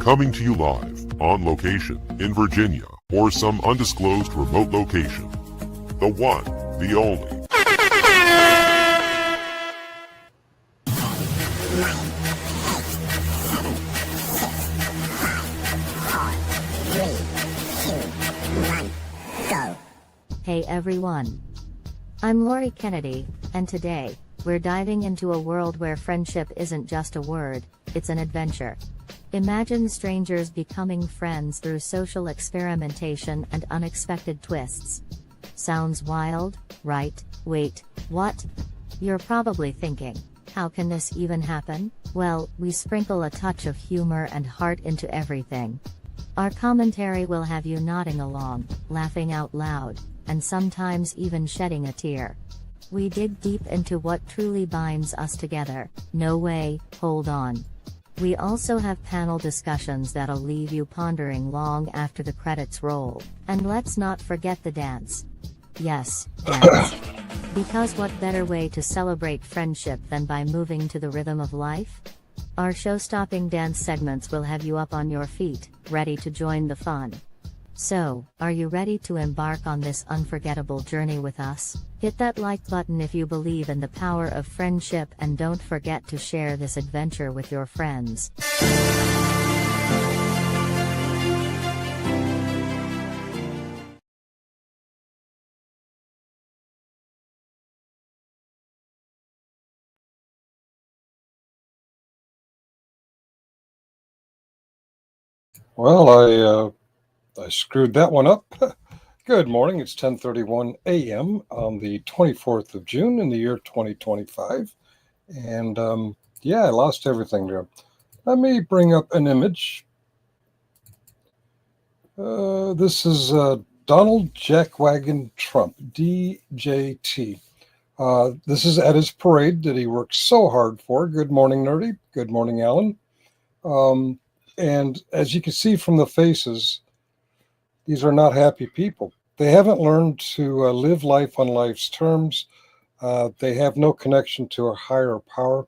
Coming to you live, on location, in Virginia, or some undisclosed remote location. The one, the only. Hey everyone. I'm Lori Kennedy, and today, we're diving into a world where friendship isn't just a word, it's an adventure. Imagine strangers becoming friends through social experimentation and unexpected twists. Sounds wild, right? Wait, what? You're probably thinking, how can this even happen? Well, we sprinkle a touch of humor and heart into everything. Our commentary will have you nodding along, laughing out loud, and sometimes even shedding a tear. We dig deep into what truly binds us together. No way, hold on. We also have panel discussions that'll leave you pondering long after the credits roll. And let's not forget the dance. Yes, dance. Because what better way to celebrate friendship than by moving to the rhythm of life? Our show-stopping dance segments will have you up on your feet, ready to join the fun. So, are you ready to embark on this unforgettable journey with us? Hit that like button if you believe in the power of friendship, and don't forget to share this adventure with your friends. Well, I screwed that one up. Good morning. It's 10:31 a.m. on the 24th of June in the year 2025. And I lost everything there. Let me bring up an image. This is Donald Jackwagon Trump, DJT. This is at his parade that he worked so hard for. Good morning, Nerdy. Good morning, Alan. And as you can see from the faces, these are not happy people. They haven't learned to live life on life's terms. They have no connection to a higher power.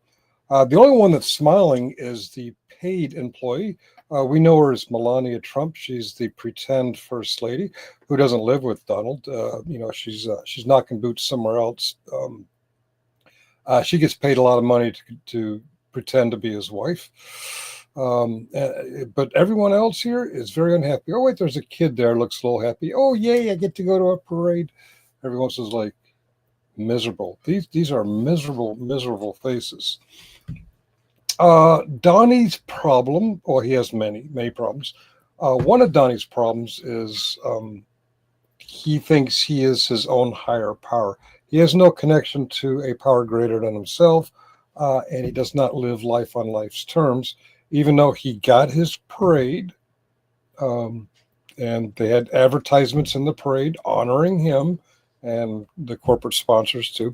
The only one that's smiling is the paid employee. We know her as Melania Trump. She's the pretend first lady who doesn't live with Donald. She's knocking boots somewhere else. She gets paid a lot of money to pretend to be his wife. But everyone else here is very unhappy. Oh, wait, there's a kid there, looks a little happy. Oh, yay, I get to go to a parade. Everyone else is like miserable. These are miserable faces. Donnie's problem, or he has many problems. One of Donnie's problems is he thinks he is his own higher power. He has no connection to a power greater than himself, and he does not live life on life's terms. Even though he got his parade, and they had advertisements in the parade honoring him and the corporate sponsors too.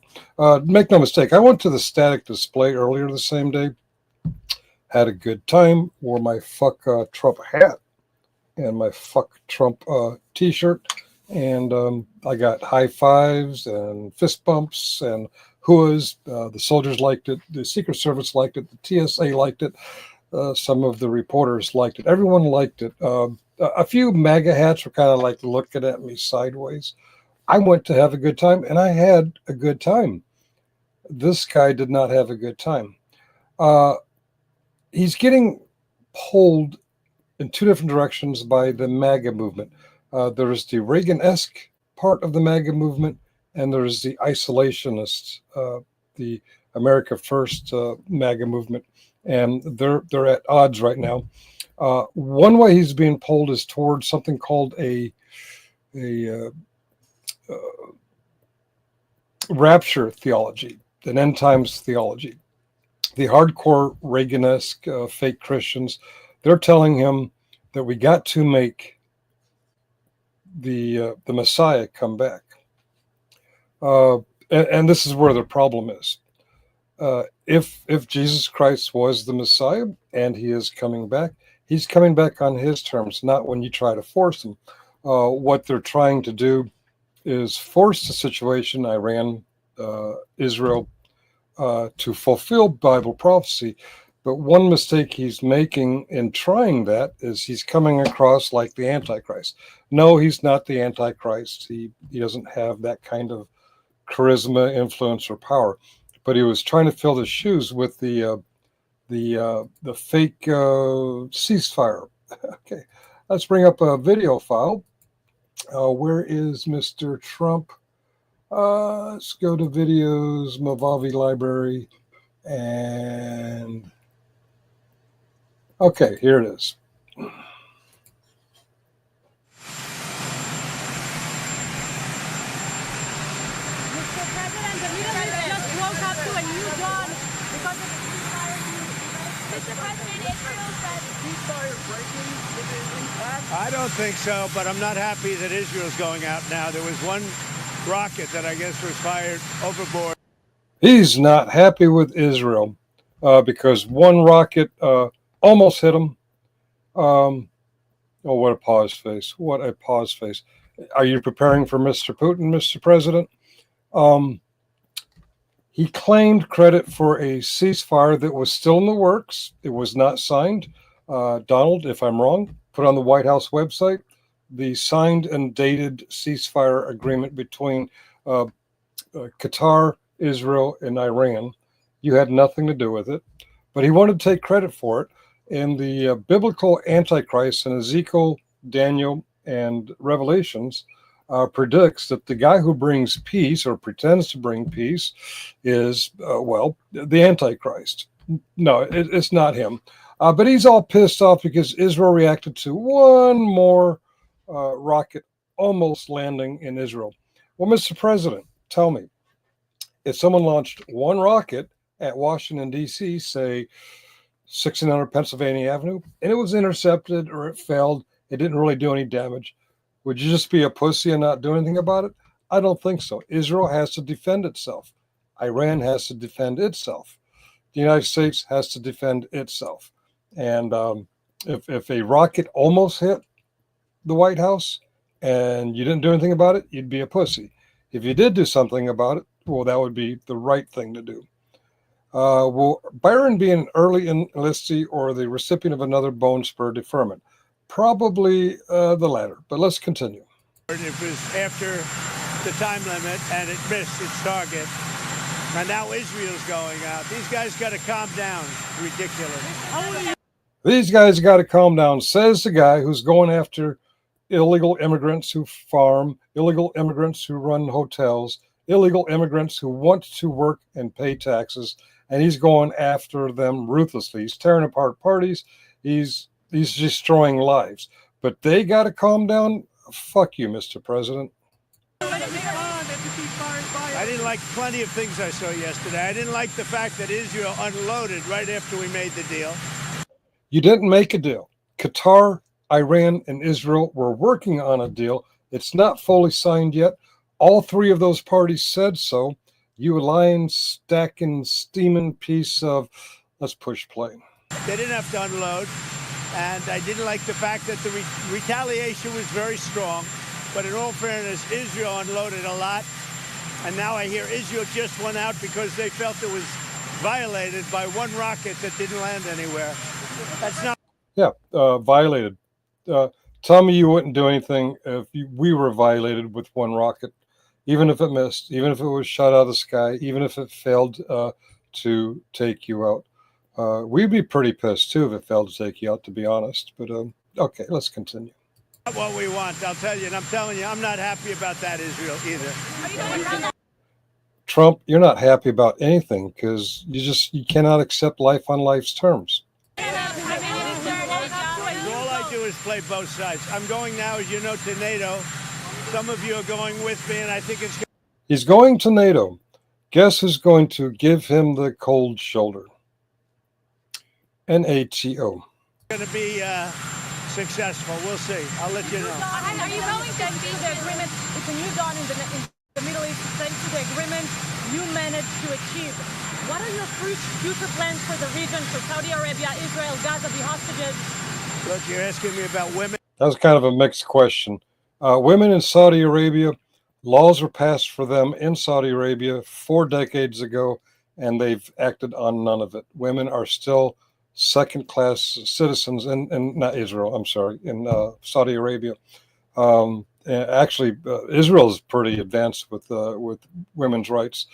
Make no mistake, I went to the static display earlier the same day, had a good time, wore my fuck Trump hat and my fuck Trump t-shirt, and I got high fives and fist bumps and hooahs. The soldiers liked it, the Secret Service liked it, the TSA liked it. Some of the reporters liked it. Everyone liked it. A few MAGA hats were kind of like looking at me sideways. I went to have a good time, and I had a good time. This guy did not have a good time. He's getting pulled in two different directions by the MAGA movement. There is the Reagan-esque part of the MAGA movement, and there is the isolationist, the America First MAGA movement. And they're at odds right now. One way he's being pulled is towards something called a rapture theology, an end times theology. The hardcore Reagan-esque fake Christians, they're telling him that we got to make the Messiah come back. And this is where the problem is. If Jesus Christ was the Messiah and he is coming back, he's coming back on his terms, not when you try to force him. What they're trying to do is force the situation, Iran, Israel, to fulfill Bible prophecy. But one mistake he's making in trying that is he's coming across like the Antichrist. No, he's not the Antichrist. He doesn't have that kind of charisma, influence, or power. But he was trying to fill his shoes with the fake ceasefire. Okay, let's bring up a video file. Where is Mr. Trump? Let's go to videos, Movavi library, and okay, here it is. Mr. President, the Middle East just woke up to a new dawn because of the ceasefire. Mr. President, Israel said ceasefire breaking impact. I don't think so, but I'm not happy that Israel's going out now. There was one rocket that I guess was fired overboard. He's not happy with Israel because one rocket almost hit him. Oh, what a pause face. What a pause face. Are you preparing for Mr. Putin, Mr. President? He claimed credit for a ceasefire that was still in the works. It was not signed. Donald, if I'm wrong, put on the White House website the signed and dated ceasefire agreement between Qatar, Israel, and Iran. You had nothing to do with it, but he wanted to take credit for it. And the biblical Antichrist in Ezekiel, Daniel, and Revelations predicts that the guy who brings peace or pretends to bring peace is, the Antichrist. No, it's not him. But he's all pissed off because Israel reacted to one more rocket almost landing in Israel. Well, Mr. President, tell me, if someone launched one rocket at Washington, D.C., say 1600 Pennsylvania Avenue, and it was intercepted or it failed, it didn't really do any damage, would you just be a pussy and not do anything about it? I don't think so. Israel has to defend itself. Iran has to defend itself. The United States has to defend itself. And if a rocket almost hit the White House and you didn't do anything about it, you'd be a pussy. If you did do something about it, well, that would be the right thing to do. Will Byron be an early enlistee or the recipient of another bone spur deferment? Probably the latter, but let's continue. It was after the time limit and it missed its target. And now Israel's going out. These guys got to calm down. Ridiculous. These guys got to calm down, says the guy who's going after illegal immigrants who farm, illegal immigrants who run hotels, illegal immigrants who want to work and pay taxes, and he's going after them ruthlessly. He's tearing apart parties. He's destroying lives. But they got to calm down. Fuck you, Mr. President. I didn't like plenty of things I saw yesterday. I didn't like the fact that Israel unloaded right after we made the deal. You didn't make a deal. Qatar, Iran, and Israel were working on a deal. It's not fully signed yet. All three of those parties said so. You lying, stacking, steaming piece of, let's push play. They didn't have to unload. And I didn't like the fact that the retaliation was very strong. But in all fairness, Israel unloaded a lot. And now I hear Israel just went out because they felt it was violated by one rocket that didn't land anywhere. That's not. Yeah, violated. Tell me you wouldn't do anything if we were violated with one rocket, even if it missed, even if it was shot out of the sky, even if it failed to take you out. We'd be pretty pissed too if it failed to take you out, to be honest. But okay, let's continue. Not what we want, I'll tell you. And I'm telling you, I'm not happy about that, Israel, either. Trump, you're not happy about anything because you cannot accept life on life's terms. All I do is play both sides. I'm going now, as you know, to NATO. Some of you are going with me, and I think it's... He's going to NATO. Guess who's going to give him the cold shoulder? NATO. Going to be successful. We'll see. I'll let you know. Are you going to see the agreement? It's a new dawn in the Middle East, thanks to the agreement you managed to achieve. What are your future plans for the region, for Saudi Arabia, Israel, Gaza, the hostages? Look, you're asking me about women. That was kind of a mixed question. Women in Saudi Arabia, laws were passed for them in Saudi Arabia 4 decades ago, and they've acted on none of it. Women are still second-class citizens in not Israel, I'm sorry, in Saudi Arabia. Actually, Israel is pretty advanced with women's rights.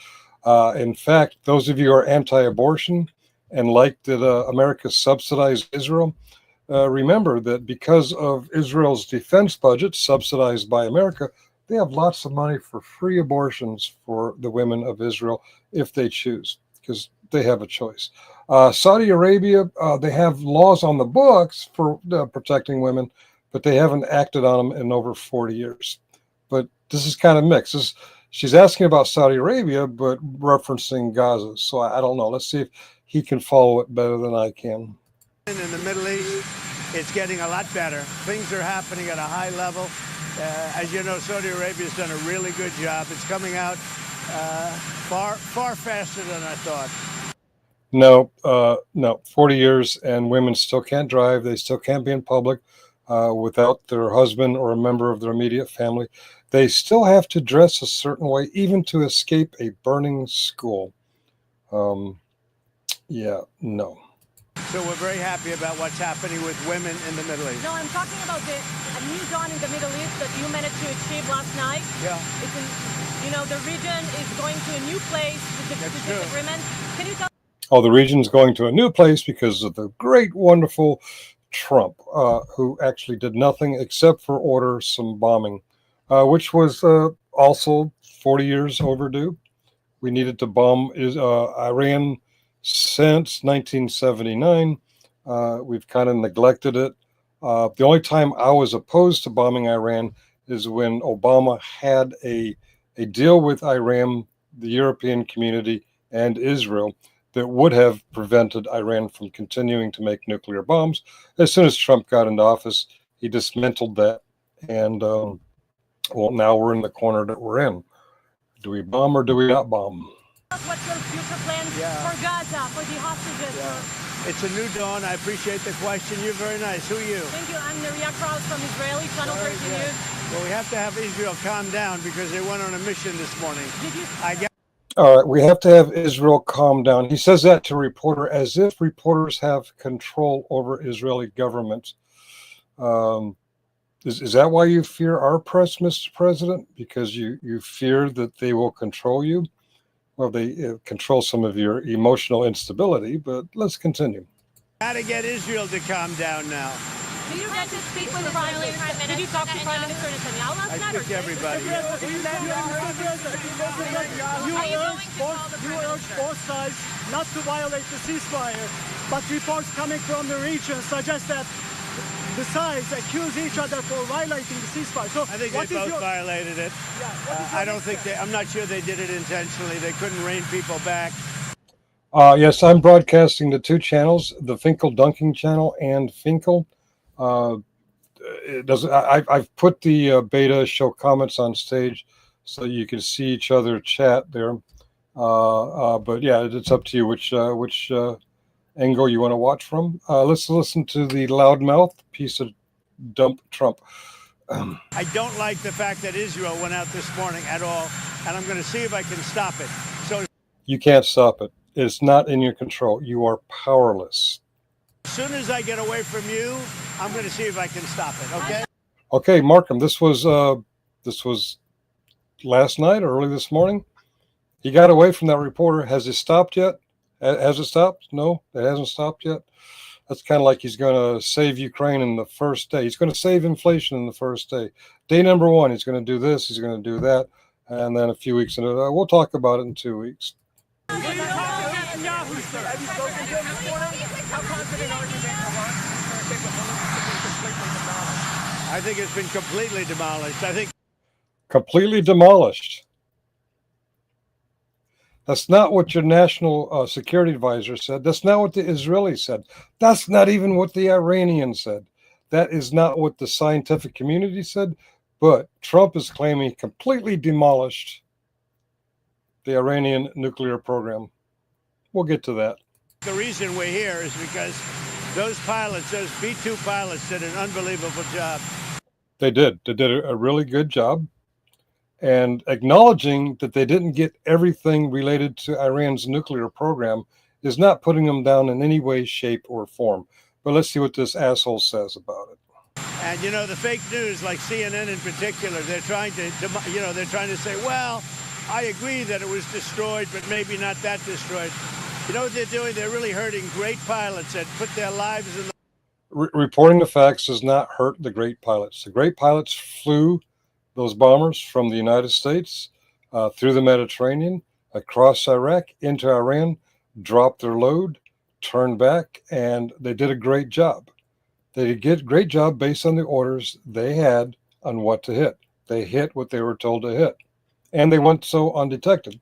In fact, those of you who are anti-abortion and like that America subsidized Israel, remember that because of Israel's defense budget subsidized by America, they have lots of money for free abortions for the women of Israel if they choose, because they have a choice. Saudi Arabia, they have laws on the books for protecting women, but they haven't acted on them in over 40 years. But this is kind of mixed. She's asking about Saudi Arabia, but referencing Gaza. So I don't know. Let's see if he can follow it better than I can. In the Middle East, it's getting a lot better. Things are happening at a high level. As you know, Saudi Arabia's done a really good job. It's coming out far faster than I thought. No, 40 years and women still can't drive. They still can't be in public without their husband or a member of their immediate family. They still have to dress a certain way, even to escape a burning school. Yeah, no. So we're very happy about what's happening with women in the Middle East. No, I'm talking about a new dawn in the Middle East that you managed to achieve last night. Yeah. It's the region is going to a new place with this agreement. Can you tell? Oh, the region's going to a new place because of the great, wonderful Trump, who actually did nothing except for order some bombing, which was also 40 years overdue. We needed to bomb Iran since 1979. We've kind of neglected it. The only time I was opposed to bombing Iran is when Obama had a deal with Iran, the European community, and Israel that would have prevented Iran from continuing to make nuclear bombs. As soon as Trump got into office, he dismantled that. And, well, now we're in the corner that we're in. Do we bomb or do we not bomb? What's your future plans for Gaza, for the hostages? Yeah. It's a new dawn. I appreciate the question. You're very nice. Who are you? Thank you. I'm Neria Kraus from Israeli Channel 13 News. Well, we have to have Israel calm down because they went on a mission this morning. All right, we have to have Israel calm down. He says that to a reporter as if reporters have control over Israeli government. Is that why you fear our press, Mr. President? Because you fear that they will control you? Well, they control some of your emotional instability, but let's continue. Got to get Israel to calm down now. Did you get to speak with the Prime Minister? Did you talk to Prime Minister Netanyahu last night? I speak to everybody. You urge both sides not to violate the ceasefire, but reports coming from the region suggest that the sides accuse each other for violating the ceasefire. So I think they both violated it. I don't think I'm not sure they did it intentionally. They couldn't rein people back. Yes, I'm broadcasting the two channels, the Finkel Dunking channel and Finkel. I've put the beta show comments on stage so you can see each other chat there. But yeah, it's up to you which angle you want to watch from. Let's listen to the loudmouth piece of dump Trump. I don't like the fact that Israel went out this morning at all, and I'm going to see if I can stop it. So you can't stop it. It's not in your control. You are powerless. As soon as I get away from you, I'm going to see if I can stop it. Okay. Okay, Markham. This was last night or early this morning. He got away from that reporter. Has it stopped yet? Has it stopped? No, it hasn't stopped yet. That's kind of like he's going to save Ukraine in the first day. He's going to save inflation in the first day. Day number one, he's going to do this. He's going to do that. And then a few weeks into that, we'll talk about it in 2 weeks. I think it's been completely demolished. Completely demolished. That's not what your national security advisor said. That's not what the Israelis said. That's not even what the Iranians said. That is not what the scientific community said. But Trump is claiming completely demolished the Iranian nuclear program. We'll get to that. The reason we're here is because those pilots, those B-2 pilots, did an unbelievable job. They did. They did a really good job. And acknowledging that they didn't get everything related to Iran's nuclear program is not putting them down in any way, shape, or form. But let's see what this asshole says about it. And you know, the fake news, like CNN in particular, they're trying to say, well, I agree that it was destroyed, but maybe not that destroyed. You know what they're doing? They're really hurting great pilots that put their lives in the... Reporting the facts does not hurt the great pilots. The great pilots flew those bombers from the United States through the Mediterranean, across Iraq, into Iran, dropped their load, turned back, and they did a great job. They did a great job based on the orders they had on what to hit. They hit what they were told to hit, and they went so undetected.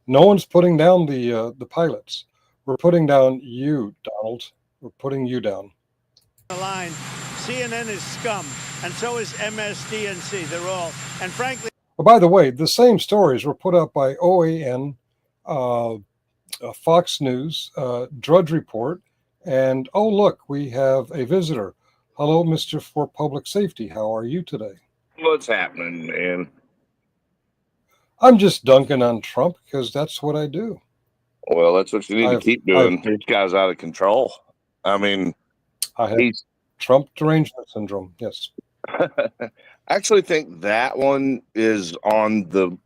No one's putting down the pilots. We're putting down you, Donald. We're putting you down. Line. CNN is scum, and so is MSDNC. They're all, and frankly... Oh, by the way, the same stories were put up by OAN, Fox News, Drudge Report, and oh, look, we have a visitor. Hello, Mr. for Public Safety. How are you today? What's happening, man? I'm just dunking on Trump because that's what I do. Well, that's what you need to keep doing. This guy's out of control. I mean, I have Trump derangement syndrome. Yes. I actually think that one is on the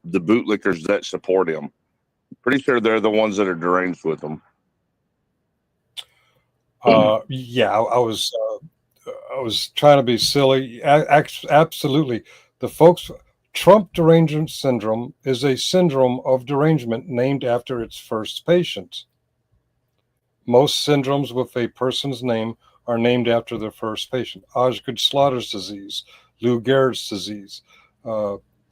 bootlickers that support him. Pretty sure they're the ones that are deranged with him. Yeah, I was trying to be silly. Absolutely, the folks. Trump derangement syndrome is a syndrome of derangement named after its first patient. Most syndromes with a person's name are named after their first patient. Osgood-Schlatters disease, Lou Gehrig's disease,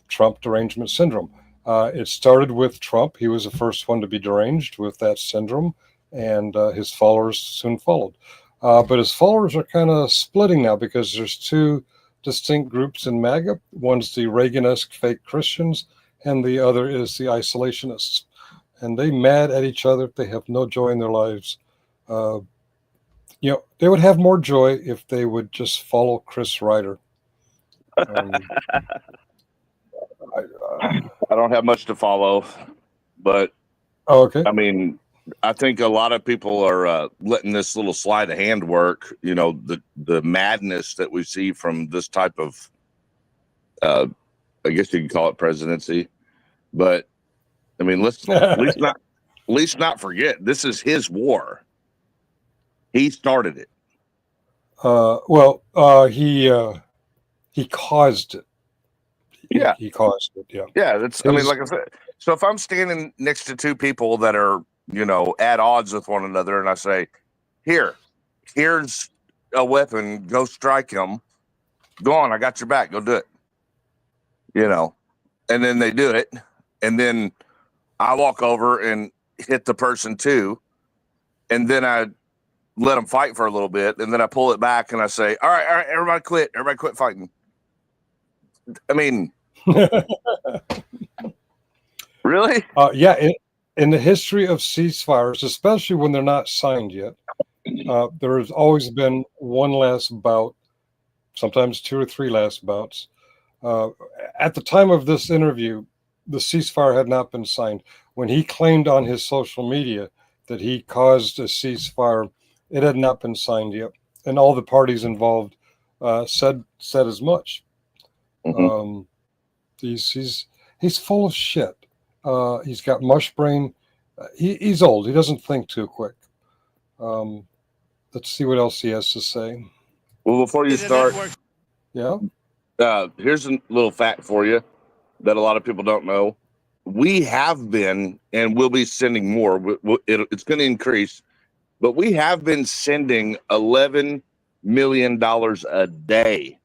Trump derangement syndrome. It started with Trump. He was the first one to be deranged with that syndrome, and his followers soon followed. But his followers are kind of splitting now because there's two distinct groups in MAGA. One's the Reagan-esque fake Christians, and the other is the isolationists. And they mad at each other. They have no joy in their lives. They would have more joy if they would just follow Chris Ryder. I don't have much to follow, but okay. I mean, I think a lot of people are letting this little sleight of hand work. You know, the madness that we see from this type of, I guess you can call it presidency, but I mean, let's at least not forget this is his war. He started it. He caused it. Yeah, he caused it. Yeah, yeah. That's. I mean, like I said. So if I'm standing next to two people that are, at odds with one another, and I say, here's a weapon, go strike him. Go on, I got your back. Go do it. And then they do it, and then I walk over and hit the person too, and then I let them fight for a little bit, and then I pull it back and I say, all right, everybody quit fighting. I mean, really? Yeah. In the history of ceasefires, especially when they're not signed yet, there has always been one last bout, sometimes two or three last bouts. At the time of this interview, the ceasefire had not been signed. When he claimed on his social media that he caused a ceasefire, it had not been signed yet, and all the parties involved said as much. Mm-hmm. He's full of shit. He's got mush brain. He's old. He doesn't think too quick. Let's see what else he has to say. Well, before you start, yeah. Here's a little fact for you that a lot of people don't know. We have been, and we'll be sending more. It's going to increase, but we have been sending $11 million a day.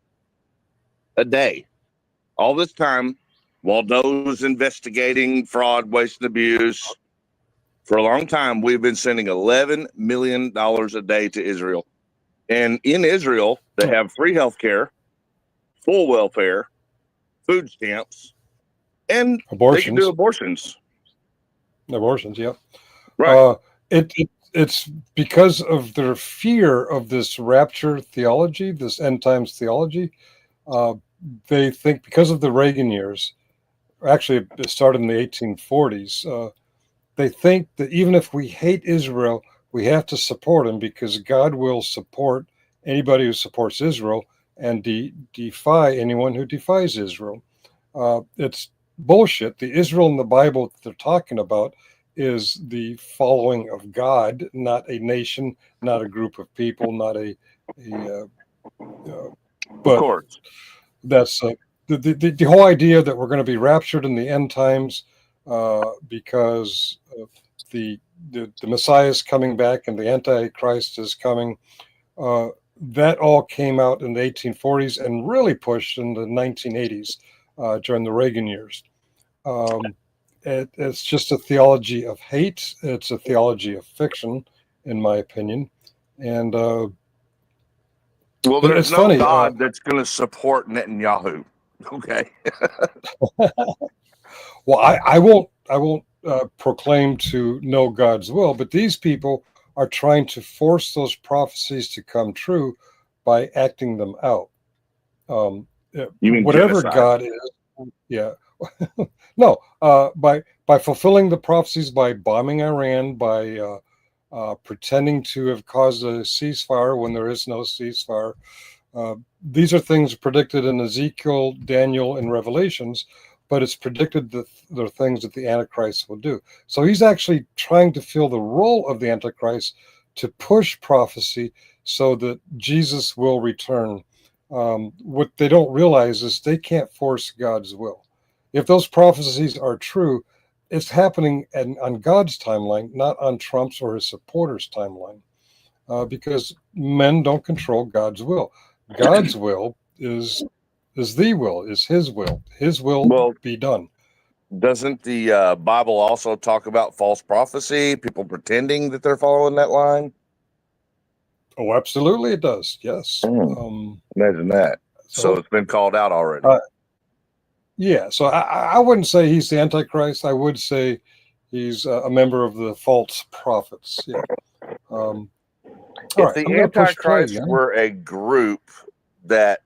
All this time, Waldo's investigating fraud, waste, and abuse. For a long time, we've been sending $11 million a day to Israel. And in Israel, they have free health care, full welfare, food stamps, and abortions. They can do abortions. Abortions, yeah. Right. It's because of their fear of this rapture theology, this end times theology. They think because of the Reagan years, actually it started in the 1840s, they think that even if we hate Israel, we have to support him because God will support anybody who supports Israel and defy anyone who defies Israel. It's bullshit. The Israel in the Bible that they're talking about is the following of God, not a nation, not a group of people, not but of course. that's the whole idea that we're going to be raptured in the end times because the Messiah is coming back and the Antichrist is coming. That all came out in the 1840s and really pushed in the 1980s during the Reagan years. It's just a theology of hate. It's a theology of fiction, in my opinion. And well, there's no funny, God that's going to support Netanyahu. Okay. Well, I won't proclaim to know God's will, but these people are trying to force those prophecies to come true by acting them out. You mean whatever genocide? God is, yeah. No, by fulfilling the prophecies, by bombing Iran, by pretending to have caused a ceasefire when there is no ceasefire. These are things predicted in Ezekiel, Daniel, and Revelations, but it's predicted that they're things that the Antichrist will do. So he's actually trying to fill the role of the Antichrist to push prophecy so that Jesus will return. What they don't realize is they can't force God's will. If those prophecies are true, it's happening on God's timeline, not on Trump's or his supporters' timeline, because men don't control God's will. God's will is the will, is his will. His will be done. Doesn't the Bible also talk about false prophecy, people pretending that they're following that line? Oh, absolutely it does, yes. Imagine that. So it's been called out already. Yeah, so I wouldn't say he's the Antichrist. I would say he's a member of the false prophets. Yeah. If the Antichrist were a group that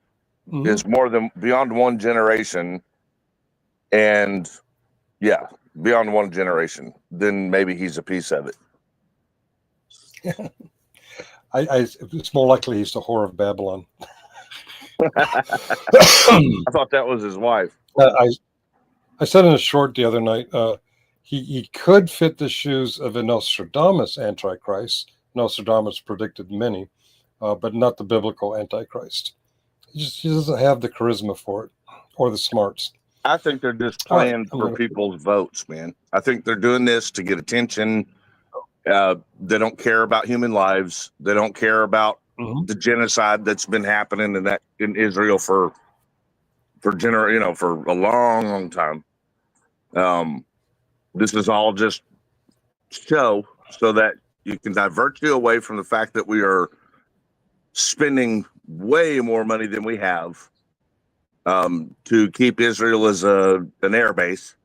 is more than beyond one generation, and beyond one generation, then maybe he's a piece of it. It's more likely he's the whore of Babylon. I thought that was his wife. I said in a short the other night, he could fit the shoes of a Nostradamus Antichrist. Nostradamus predicted many, but not the biblical Antichrist. He doesn't have the charisma for it or the smarts. I think they're just playing for people's votes, man. I think they're doing this to get attention. They don't care about human lives. They don't care about the genocide that's been happening in Israel for a long time. This is all just show so that you can divert you away from the fact that we are spending way more money than we have to keep Israel as an air base.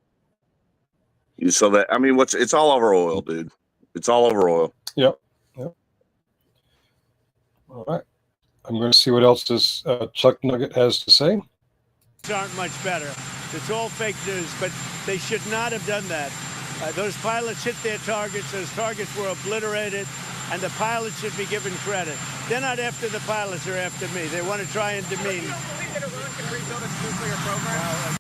So that, I mean, it's all over oil, dude. It's all over oil. Yep. All right. I'm going to see what else this Chuck Nugget has to say. Aren't much better. It's all fake news, but they should not have done that. Those pilots hit their targets. Those targets were obliterated, and the pilots should be given credit. They're not after the pilots, they're after me. They want to try and demean. Do you believe that Iran can rebuild its nuclear program?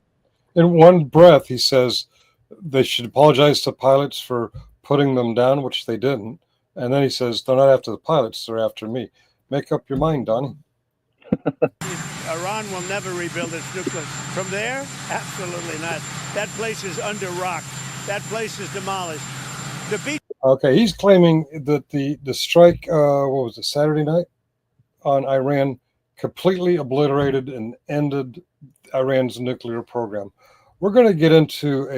In one breath, he says they should apologize to pilots for putting them down, which they didn't. And then he says, they're not after the pilots, they're after me. Make up your mind, Donnie. Iran will never rebuild its nuclear. From there? Absolutely not. That place is under rock. That place is demolished. Okay, he's claiming that the strike, what was it, Saturday night on Iran completely obliterated and ended Iran's nuclear program. We're going to get into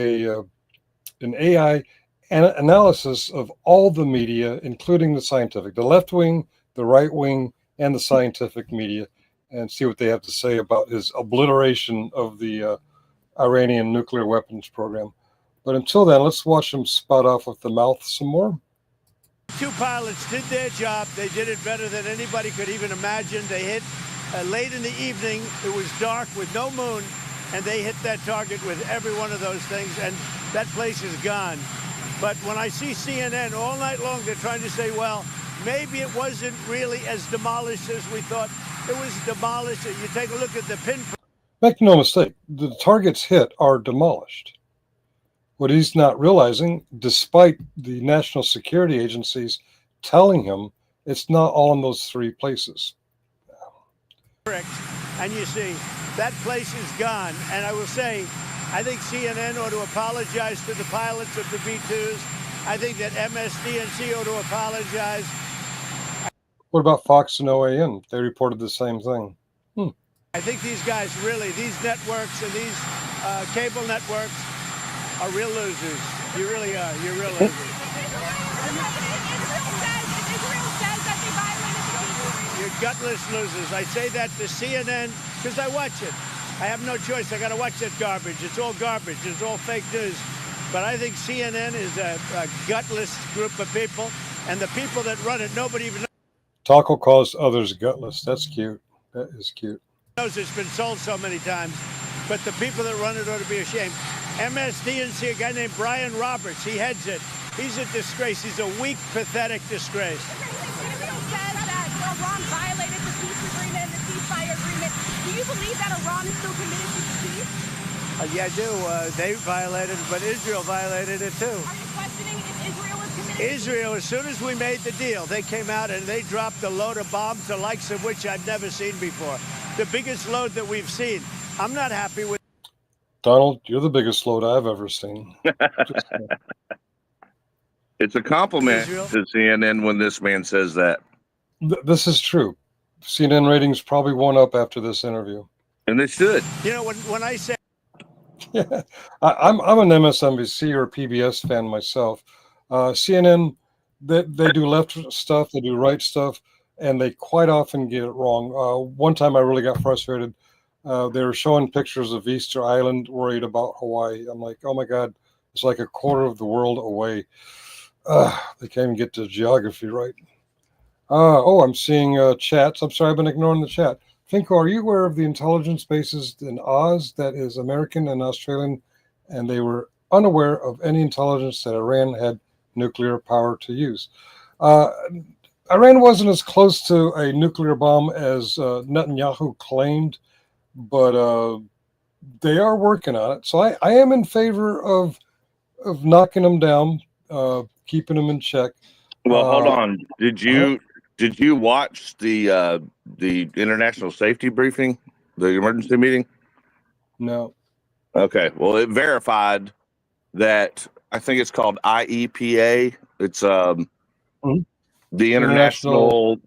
an AI analysis of all the media, including the scientific, the left wing, the right wing, and the scientific media, and see what they have to say about his obliteration of the Iranian nuclear weapons program. But until then, let's watch him spout off with the mouth some more. Two pilots did their job. They did it better than anybody could even imagine. They hit late in the evening. It was dark with no moon, and they hit that target with every one of those things, and that place is gone. But when I see CNN all night long, they're trying to say, well, maybe it wasn't really as demolished as we thought. It was demolished. You take a look at the pinprint. Make no mistake, the targets hit are demolished. What he's not realizing, despite the national security agencies telling him it's not all in those three places. And you see, that place is gone. And I will say, I think CNN ought to apologize to the pilots of the B-2s. I think that MSDNC ought to apologize. What about Fox and OAN? They reported the same thing. I think these guys really, these networks and these cable networks are real losers. You really are. You're real losers. You're gutless losers. I say that to CNN because I watch it. I have no choice. I got to watch that garbage. It's all garbage. It's all fake news. But I think CNN is a gutless group of people, and the people that run it, nobody even Taco calls others gutless. That's cute. That is cute. knows it's been sold so many times. But the people that run it ought to be ashamed. MSDNC, a guy named Brian Roberts, he heads it. He's a disgrace. He's a weak, pathetic disgrace. Israel says that Iran violated the peace agreement, the ceasefire agreement. Do you believe that Iran is still committed to peace? Yeah, I do. They violated it, but Israel violated it too. Are you questioning if Israel is committed? Israel, as soon as we made the deal, they came out and they dropped a load of bombs, the likes of which I've never seen before. The biggest load that we've seen. I'm not happy with. Donald, you're the biggest load I've ever seen. It's a compliment Israel? to CNN when this man says that. This is true. CNN ratings probably went up after this interview. And they should. You know, when I say Yeah, I'm an MSNBC or PBS fan myself. CNN, they do left stuff, they do right stuff, and they quite often get it wrong. One time I really got frustrated. They were showing pictures of Easter Island, worried about Hawaii. I'm like, oh my God, it's like a quarter of the world away. They can't even get the geography right. I'm seeing chats. I'm sorry, I've been ignoring the chat. Finko, are you aware of the intelligence bases in Oz that is American and Australian, and they were unaware of any intelligence that Iran had nuclear power to use? Iran wasn't as close to a nuclear bomb as Netanyahu claimed, but they are working on it. So I am in favor of knocking them down, keeping them in check. Well, hold on. Did you watch the international safety briefing, the emergency meeting? No. Okay. Well, it verified that I think it's called IEPA. It's the international.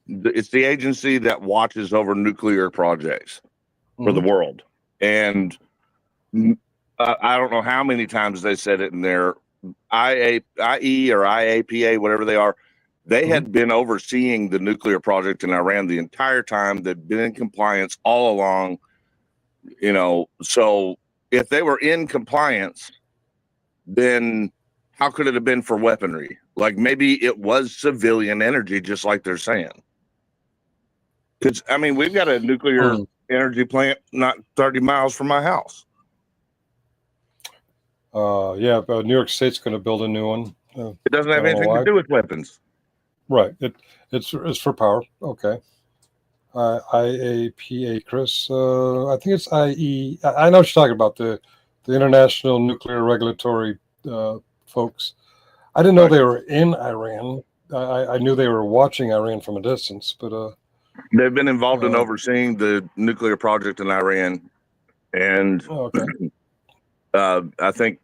It's the agency that watches over nuclear projects for the world, and I don't know how many times they said it in their IE or IAPA, whatever they are. They had been overseeing the nuclear project in Iran the entire time. They'd been in compliance all along, you know. So if they were in compliance, then how could it have been for weaponry? Like maybe it was civilian energy, just like they're saying. Because, I mean, we've got a nuclear energy plant not 30 miles from my house. New York State's going to build a new one. It doesn't have anything to do with weapons. Right. It's for power. Okay. IAPA, Chris. I think it's IE. I know what you're talking about, the International Nuclear Regulatory folks. I didn't know they were in Iran. I knew they were watching Iran from a distance, but they've been involved in overseeing the nuclear project in Iran, and I think,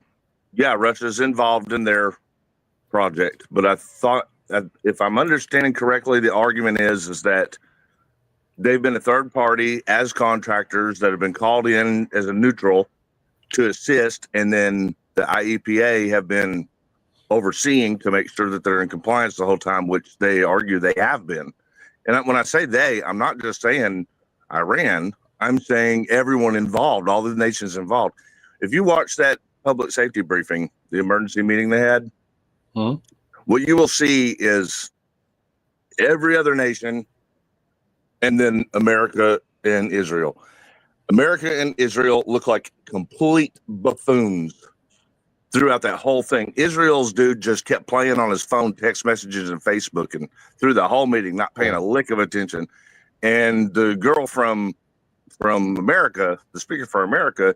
Russia's involved in their project. But I thought, if I'm understanding correctly, the argument is that they've been a third party as contractors that have been called in as a neutral to assist, and then the IEPA have been overseeing to make sure that they're in compliance the whole time, which they argue they have been. And when I say they, I'm not just saying Iran. I'm saying everyone involved, all the nations involved. If you watch that public safety briefing, the emergency meeting they had, what you will see is every other nation and then America and Israel. America and Israel look like complete buffoons throughout that whole thing. Israel's dude just kept playing on his phone, text messages, and Facebook, and through the whole meeting, not paying a lick of attention. And the girl from America, the speaker for America,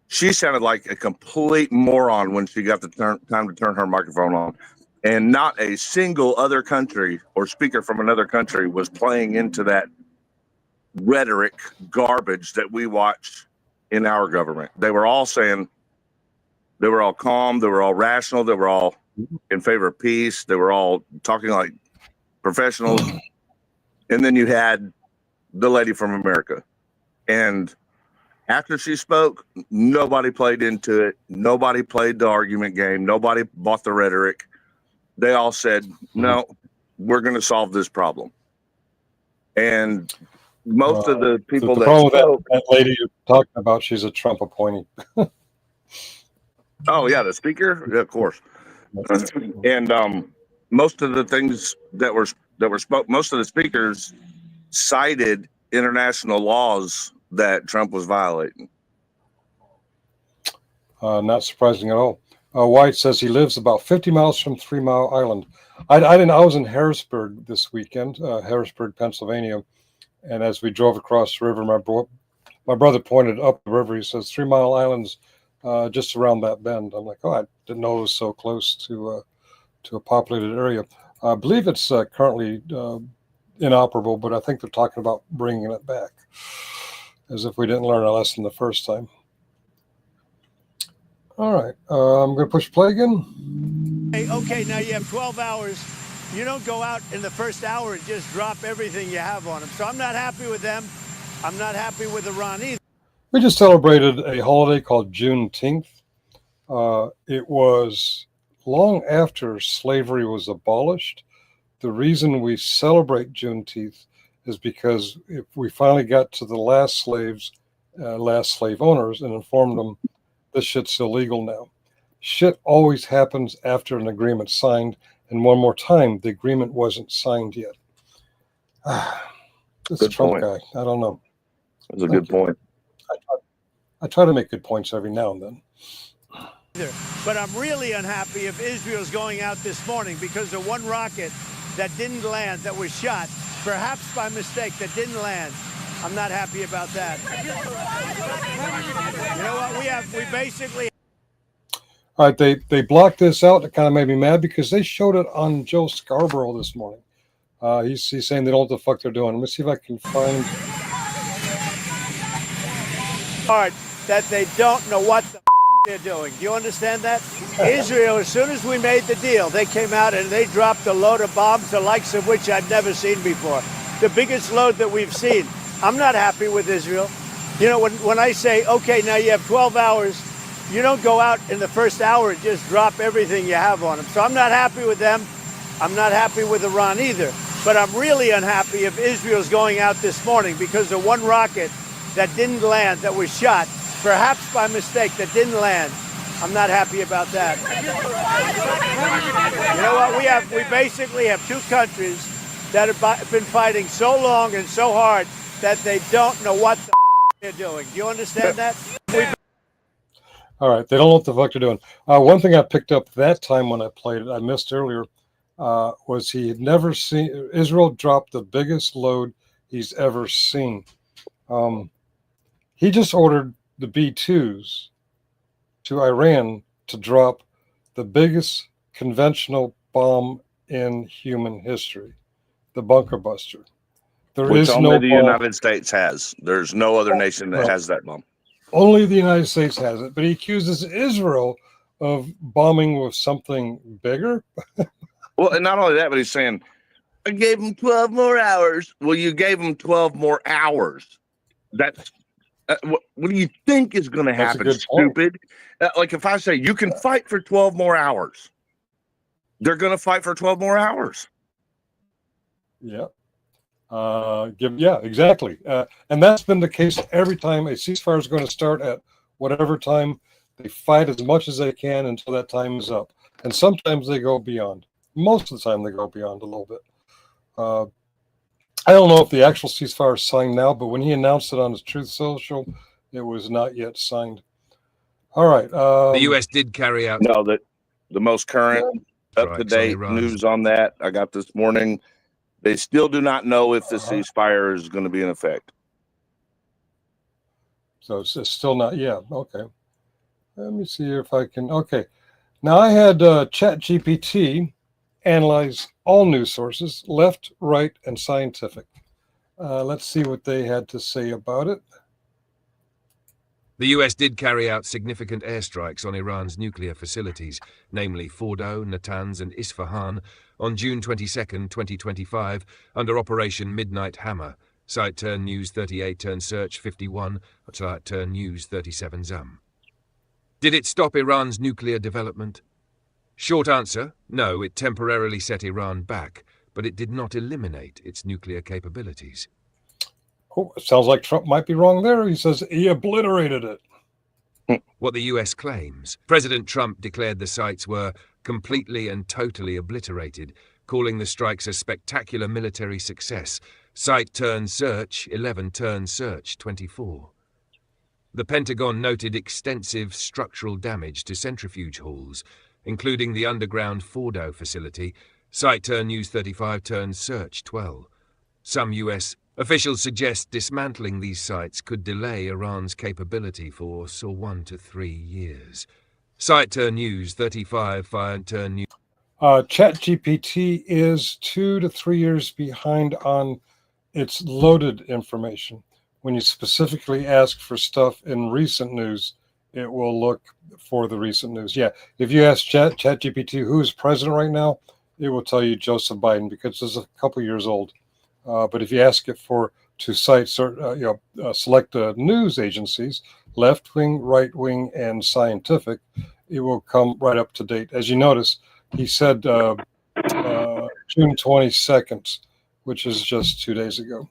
she sounded like a complete moron when she got the time to turn her microphone on. And not a single other country or speaker from another country was playing into that rhetoric garbage that we watch in our government. They were all saying, they were all calm, they were all rational, they were all in favor of peace, they were all talking like professionals. And then you had the lady from America. And after she spoke, nobody played into it. Nobody played the argument game. Nobody bought the rhetoric. They all said, no, we're going to solve this problem. And most of the people the that problem spoke, with that lady you're talking about, she's a Trump appointee. oh yeah, the speaker, yeah, of course. And most of the things that were spoke, most of the speakers cited international laws that Trump was violating. Not surprising at all. White says he lives about 50 miles from 3 Mile Island. I was in Harrisburg this weekend, Harrisburg, Pennsylvania, and as we drove across the river, my brother pointed up the river. He says 3 Mile Island's just around that bend. I'm like, oh, I didn't know it was so close to a populated area. I believe it's currently inoperable, but I think they're talking about bringing it back, as if we didn't learn a lesson the first time. All right, I'm going to push play again. Hey, okay, now you have 12 hours. You don't go out in the first hour and just drop everything you have on them. So I'm not happy with them. I'm not happy with Iran either. We just celebrated a holiday called Juneteenth. It was long after slavery was abolished. The reason we celebrate Juneteenth is because if we finally got to the last slave owners and informed them this shit's illegal now. Shit always happens after an agreement's signed, and one more time, the agreement wasn't signed yet. This Good Trump point. guy, I don't know. That's a good point. I try to make good points every now and then. But I'm really unhappy if Israel's going out this morning because of one rocket that didn't land, that was shot, perhaps by mistake, that didn't land. I'm not happy about that. You know what? We basically. All right, they blocked this out. It kind of made me mad because they showed it on Joe Scarborough this morning. He's saying they don't know what the fuck they're doing. Let me see if I can find. Hard that they don't know what the they're doing. Do you understand that? Israel, as soon as we made the deal, they came out and they dropped a load of bombs, the likes of which I've never seen before. The biggest load that we've seen. I'm not happy with Israel. You know, when I say, okay, now you have 12 hours, you don't go out in the first hour and just drop everything you have on them. So I'm not happy with them. I'm not happy with Iran either. But I'm really unhappy if Israel's going out this morning because of one rocket that didn't land, that was shot, perhaps by mistake, that didn't land. I'm not happy about that. You know what? We basically have two countries that have been fighting so long and so hard that they don't know what the they're doing. Do you understand that? All right, they don't know what the fuck they're doing. One thing I picked up that time when I played it, I missed earlier, was he had never seen Israel drop the biggest load he's ever seen. He just ordered the B-2s to Iran to drop the biggest conventional bomb in human history, the bunker buster. Which only the United States has. There's no other nation that has that bomb. Only the United States has it, but he accuses Israel of bombing with something bigger. Well, and not only that, but he's saying, I gave him 12 more hours. Well, you gave him 12 more hours. That's what do you think is going to happen, stupid? Like if I say you can fight for 12 more hours, they're going to fight for 12 more hours. Yeah. Yeah, exactly. And that's been the case every time a ceasefire is going to start at whatever time. They fight as much as they can until that time is up. And sometimes they go beyond. Most of the time they go beyond a little bit. I don't know if the actual ceasefire is signed now, but when he announced it on his Truth Social, it was not yet signed. All right. The U.S. did carry out No, the most current, strikes on up-to-date Iran's news on that I got this morning. They still do not know if the ceasefire is going to be in effect. So it's still not. Yeah. Okay. Let me see if I can. Okay. Now I had ChatGPT analyze all news sources, left, right, and scientific. Let's see what they had to say about it. The US did carry out significant airstrikes on Iran's nuclear facilities, namely Fordo, Natanz, and Isfahan, on June 22, 2025, under Operation Midnight Hammer. Site turn News 38 turn Search 51, site turn News 37 Zum. Did it stop Iran's nuclear development? Short answer, no, it temporarily set Iran back, but it did not eliminate its nuclear capabilities. Oh, it sounds like Trump might be wrong there. He says he obliterated it. What the US claims. President Trump declared the sites were completely and totally obliterated, calling the strikes a spectacular military success. Site turn Search 11 turn Search 24. The Pentagon noted extensive structural damage to centrifuge halls, including the underground Fordo facility. Site turn News 35 turn Search 12. Some US officials suggest dismantling these sites could delay Iran's capability for 1 to 3 years. Site turn News 35 fire turn News. ChatGPT is 2 to 3 years behind on its loaded information. When you specifically ask for stuff in recent news, it will look for the recent news. Yeah, if you ask ChatGPT who is president right now, it will tell you Joseph Biden because it's a couple years old. But if you ask it to cite select news agencies, left wing, right wing, and scientific, it will come right up to date. As you notice, he said June 22nd, which is just 2 days ago.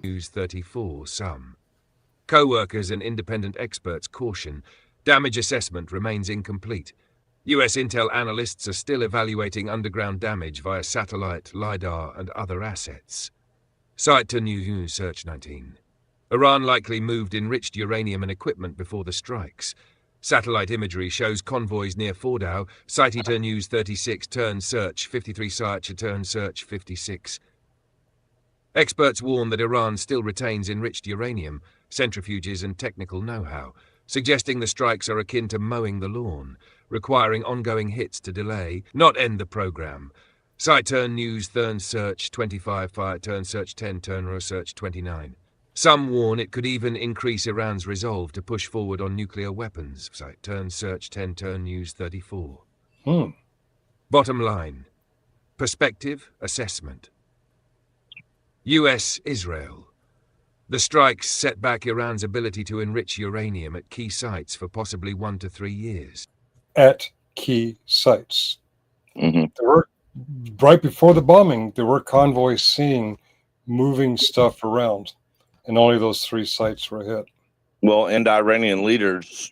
News 34 some. Co-workers and independent experts caution damage assessment remains incomplete. US intel analysts are still evaluating underground damage via satellite, LiDAR, and other assets. Site to News Search 19. Iran likely moved enriched uranium and equipment before the strikes. Satellite imagery shows convoys near Fordow. Site to News 36 turn Search 53 Site turn Search 56. Experts warn that Iran still retains enriched uranium, centrifuges, and technical know-how, suggesting the strikes are akin to mowing the lawn, requiring ongoing hits to delay, not end the program. Site turn News turn Search 25 fire turn Search 10 turn Research 29. Some warn it could even increase Iran's resolve to push forward on nuclear weapons. Site turn Search 10 turn News 34. Bottom line. Perspective assessment. US-Israel. The strikes set back Iran's ability to enrich uranium at key sites for possibly 1 to 3 years. At key sites. Mm-hmm. There were, right before the bombing, there were convoys seen moving stuff around, and only those 3 sites were hit. Well, and Iranian leaders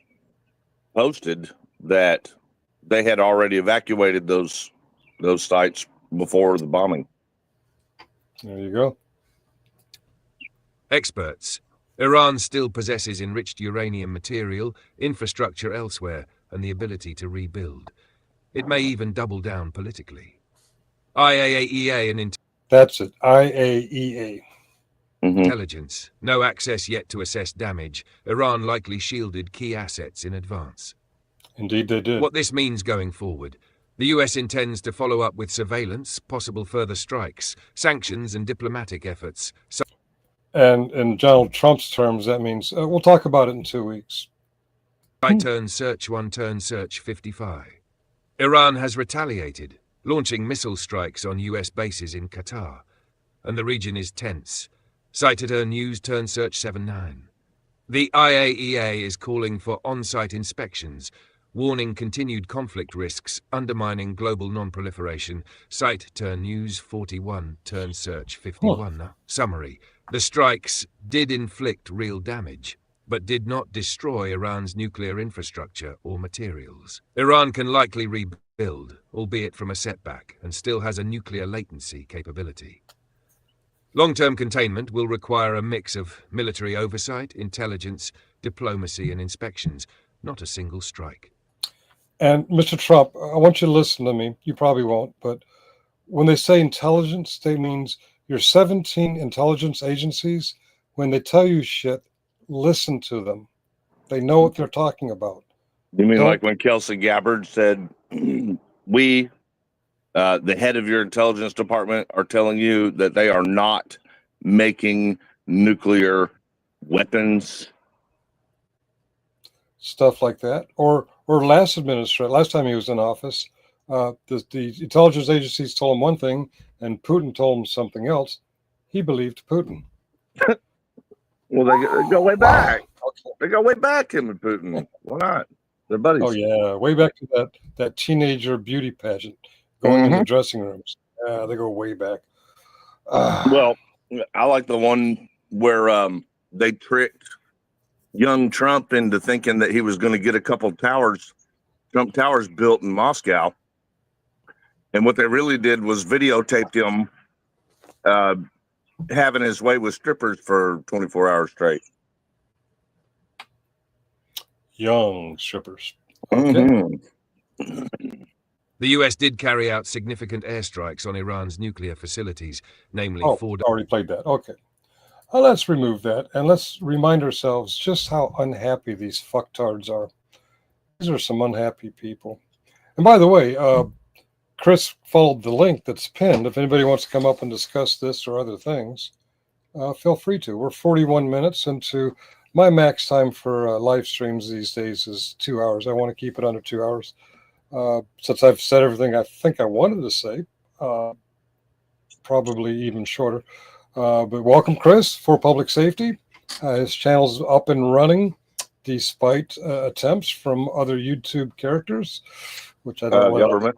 posted that they had already evacuated those sites before the bombing. There you go. Experts. Iran still possesses enriched uranium material, infrastructure elsewhere, and the ability to rebuild. It may even double down politically. IAEA and That's it. IAEA. Intelligence. No access yet to assess damage. Iran likely shielded key assets in advance. Indeed they did. What this means going forward. The US intends to follow up with surveillance, possible further strikes, sanctions, and diplomatic efforts. And in Donald Trump's terms, that means we'll talk about it in 2 weeks. Turn Search 1 turn Search 55. Iran has retaliated, launching missile strikes on US bases in Qatar, and the region is tense. Cited News turn Search 79. The IAEA is calling for on-site inspections, warning continued conflict risks, undermining global non-proliferation. Site turn News 41 turn Search 51. Summary. The strikes did inflict real damage, but did not destroy Iran's nuclear infrastructure or materials. Iran can likely rebuild, albeit from a setback, and still has a nuclear latency capability. Long-term containment will require a mix of military oversight, intelligence, diplomacy, and inspections, not a single strike. And Mr. Trump, I want you to listen to me. You probably won't, but when they say intelligence, they means your 17 intelligence agencies. When they tell you shit, listen to them. They know what they're talking about. You mean Don't- like when Kelsey Gabbard said, we, the head of your intelligence department, are telling you that they are not making nuclear weapons? Stuff like that, or last time he was in office, the intelligence agencies told him one thing, and Putin told him something else. He believed Putin. Well, they go way back. Okay. They go way back, him and Putin. Why not? They're buddies. Oh yeah, way back to that teenager beauty pageant, going in the dressing rooms. Yeah, they go way back. Well, I like the one where they tricked young Trump into thinking that he was going to get a couple Trump Towers built in Moscow. And what they really did was videotaped him having his way with strippers for 24 hours straight. Young strippers. Okay. The US did carry out significant airstrikes on Iran's nuclear facilities, namely Ford. Already played that. Okay. Let's remove that, and let's remind ourselves just how unhappy these fucktards are. These are some unhappy people. And by the way, Chris followed the link that's pinned. If anybody wants to come up and discuss this or other things, feel free to. We're 41 minutes into my max time for live streams these days is 2 hours. I want to keep it under 2 hours. Since I've said everything I think I wanted to say, probably even shorter. But welcome, Chris, for Public Safety. His channel's up and running despite attempts from other YouTube characters, which I don't government.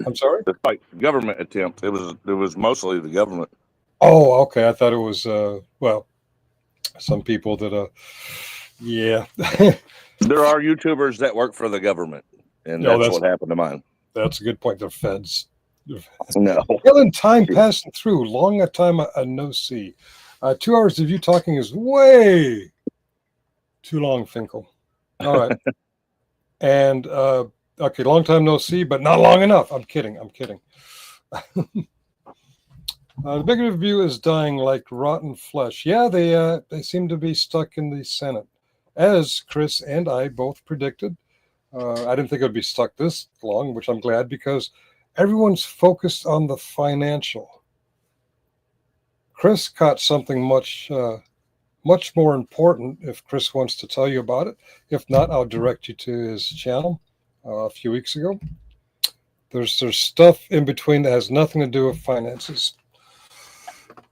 I'm sorry? Despite government attempt. It was mostly the government. Oh, okay. I thought it was, some people that, yeah. There are YouTubers that work for the government, and that's what happened to mine. That's a good point. They're feds. No. Killing time passing through. Long a time no see. 2 hours of you talking is way too long, Finkel. All right. And, okay, long time no see, but not long enough. I'm kidding. The bigger view is dying like rotten flesh. Yeah, they seem to be stuck in the Senate, as Chris and I both predicted. I didn't think it would be stuck this long, which I'm glad, because everyone's focused on the financial. Chris caught something much more important if Chris wants to tell you about it. If not, I'll direct you to his channel a few weeks ago. There's stuff in between that has nothing to do with finances.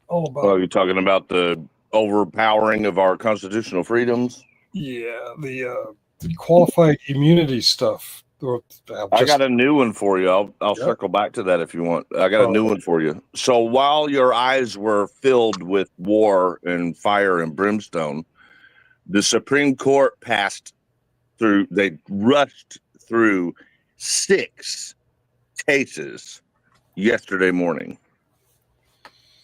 All about. Well, you're talking about the overpowering of our constitutional freedoms? Yeah, the qualified immunity stuff. I got a new one for you. I'll circle back to that if you want. I got a new one for you. So while your eyes were filled with war and fire and brimstone, the Supreme Court they rushed through 6 cases yesterday morning.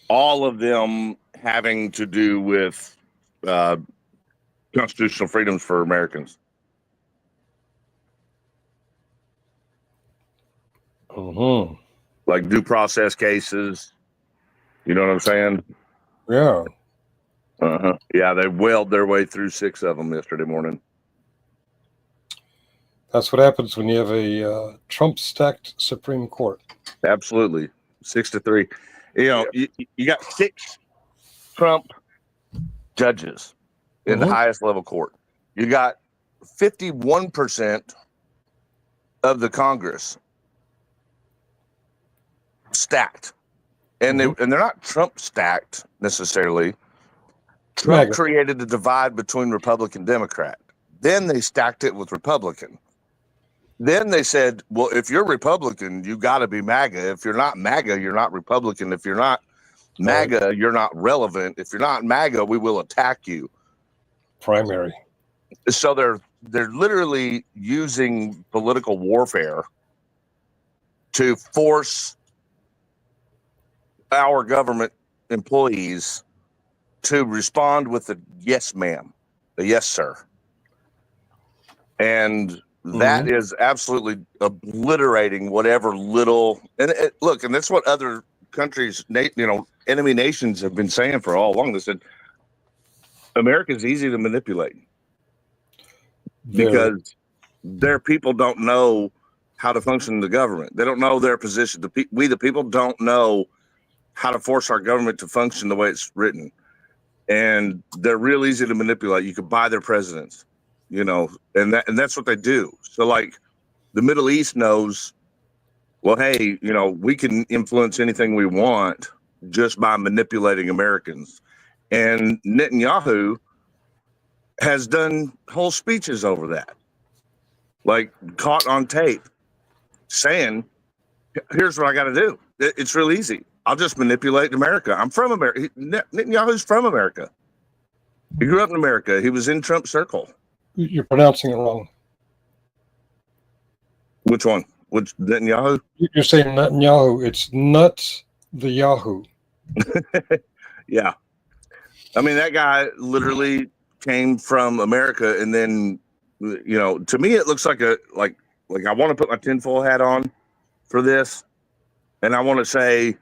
All of them having to do with constitutional freedoms for Americans. Like due process cases. You know what I'm saying? Yeah. Yeah, they wailed their way through 6 of them yesterday morning. That's what happens when you have a Trump-stacked Supreme Court. Absolutely. 6-3. You know, you got 6 Trump judges in the highest level court. You got 51% of the Congress stacked. And they're not Trump stacked necessarily. Trump created a divide between Republican and Democrat. Then they stacked it with Republican. Then they said, well, if you're Republican, you got to be MAGA. If you're not MAGA, you're not Republican. If you're not MAGA, you're not relevant. If you're not MAGA, we will attack you. Primary. So they're literally using political warfare to force our government employees to respond with a yes, ma'am, a yes, sir. And that is absolutely obliterating whatever little, look, and that's what other countries, enemy nations have been saying for all along. They said, America's easy to manipulate because their people don't know how to function in the government. They don't know their position. We, the people, don't know how to force our government to function the way it's written. And they're real easy to manipulate. You could buy their presidents, and that's what they do. So like the Middle East knows, well, hey, we can influence anything we want just by manipulating Americans. And Netanyahu has done whole speeches over that, like caught on tape saying, here's what I got to do. It's real easy. I'll just manipulate America. I'm from America. Netanyahu's from America. He grew up in America. He was in Trump's circle. You're pronouncing it wrong. Which one? Which Netanyahu? You're saying Netanyahu. It's nuts the Yahoo. Yeah. I mean, that guy literally came from America, and then, to me, it looks like I want to put my tinfoil hat on for this, and I want to say,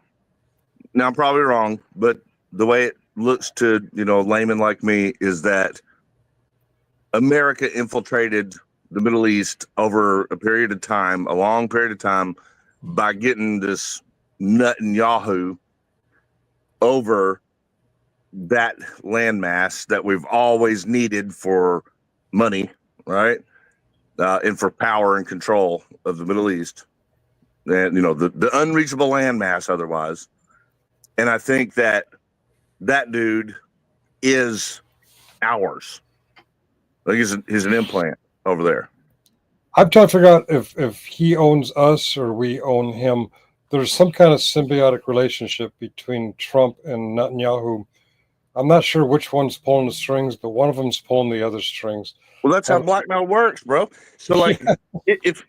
now I'm probably wrong, but the way it looks to a layman like me is that America infiltrated the Middle East over a period of time, a long period of time, by getting this Netanyahu over that landmass that we've always needed for money, right? And for power and control of the Middle East, and the unreachable landmass otherwise. And I think that dude is ours. Like he's an implant over there. I'm trying to figure out if he owns us or we own him. There's some kind of symbiotic relationship between Trump and Netanyahu. I'm not sure which one's pulling the strings, but one of them's pulling the other strings. Well, that's how blackmail works, bro. So like, if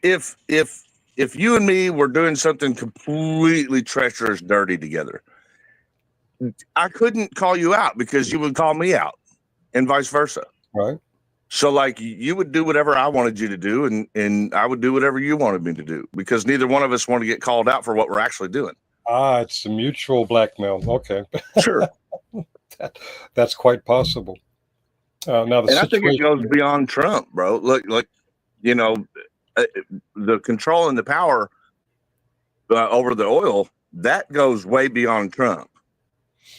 you and me were doing something completely treacherous, dirty together, I couldn't call you out because you would call me out, and vice versa. Right. So like, you would do whatever I wanted you to do, and I would do whatever you wanted me to do, because neither one of us want to get called out for what we're actually doing. It's a mutual blackmail. Okay. Sure. That's quite possible. Now, I think it goes beyond Trump, bro. Look, the control and the power over the oil, that goes way beyond Trump.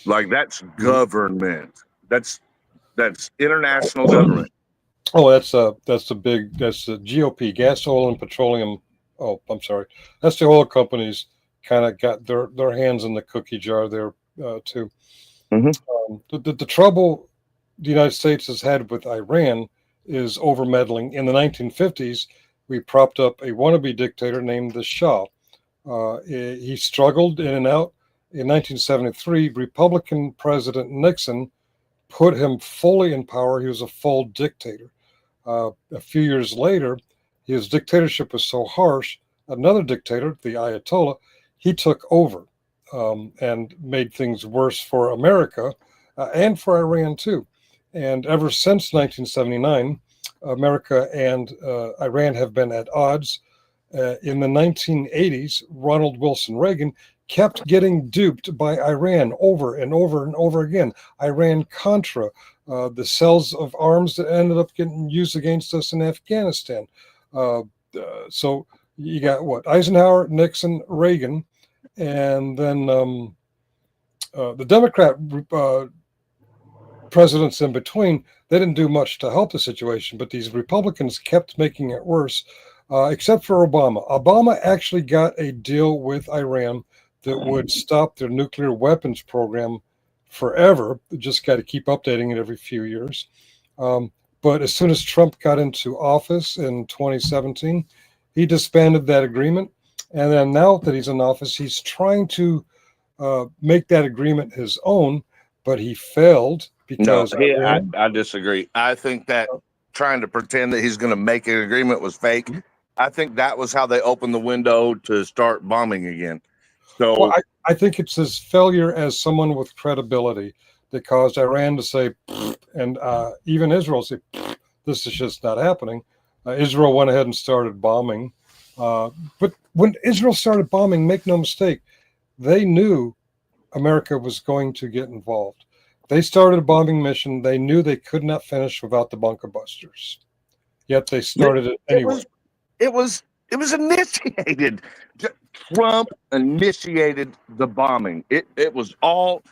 Like, that's government. That's international government. Oh, that's the GOP, gas, oil, and petroleum. Oh, I'm sorry. That's the oil companies kind of got their hands in the cookie jar there too. Mm-hmm. The trouble the United States has had with Iran is overmeddling. In the 1950s, we propped up a wannabe dictator named the Shah. He struggled in and out. In 1973, Republican President Nixon put him fully in power. He was a full dictator. A few years later, his dictatorship was so harsh, another dictator, the Ayatollah, he took over and made things worse for America and for Iran too. And ever since 1979, America and Iran have been at odds. In the 1980s, Ronald Wilson Reagan kept getting duped by Iran over and over and over again. Iran-Contra, the cells of arms that ended up getting used against us in Afghanistan. So you got what? Eisenhower, Nixon, Reagan, and then the Democrat presidents in between. They didn't do much to help the situation, but these Republicans kept making it worse, except for Obama. Obama actually got a deal with Iran that would stop their nuclear weapons program forever. Just got to keep updating it every few years. But as soon as Trump got into office in 2017, he disbanded that agreement. And then now that he's in office, he's trying to make that agreement his own, but he failed because... No, I disagree. I think that trying to pretend that he's going to make an agreement was fake. I think that was how they opened the window to start bombing again. So well, I think it's his failure as someone with credibility that caused Iran to say, and even Israel say, this is just not happening. Israel went ahead and started bombing. But when Israel started bombing, make no mistake, they knew America was going to get involved. They started a bombing mission. They knew they could not finish without the bunker busters. Yet they started it anyway. It was initiated. Trump initiated the bombing. It was all,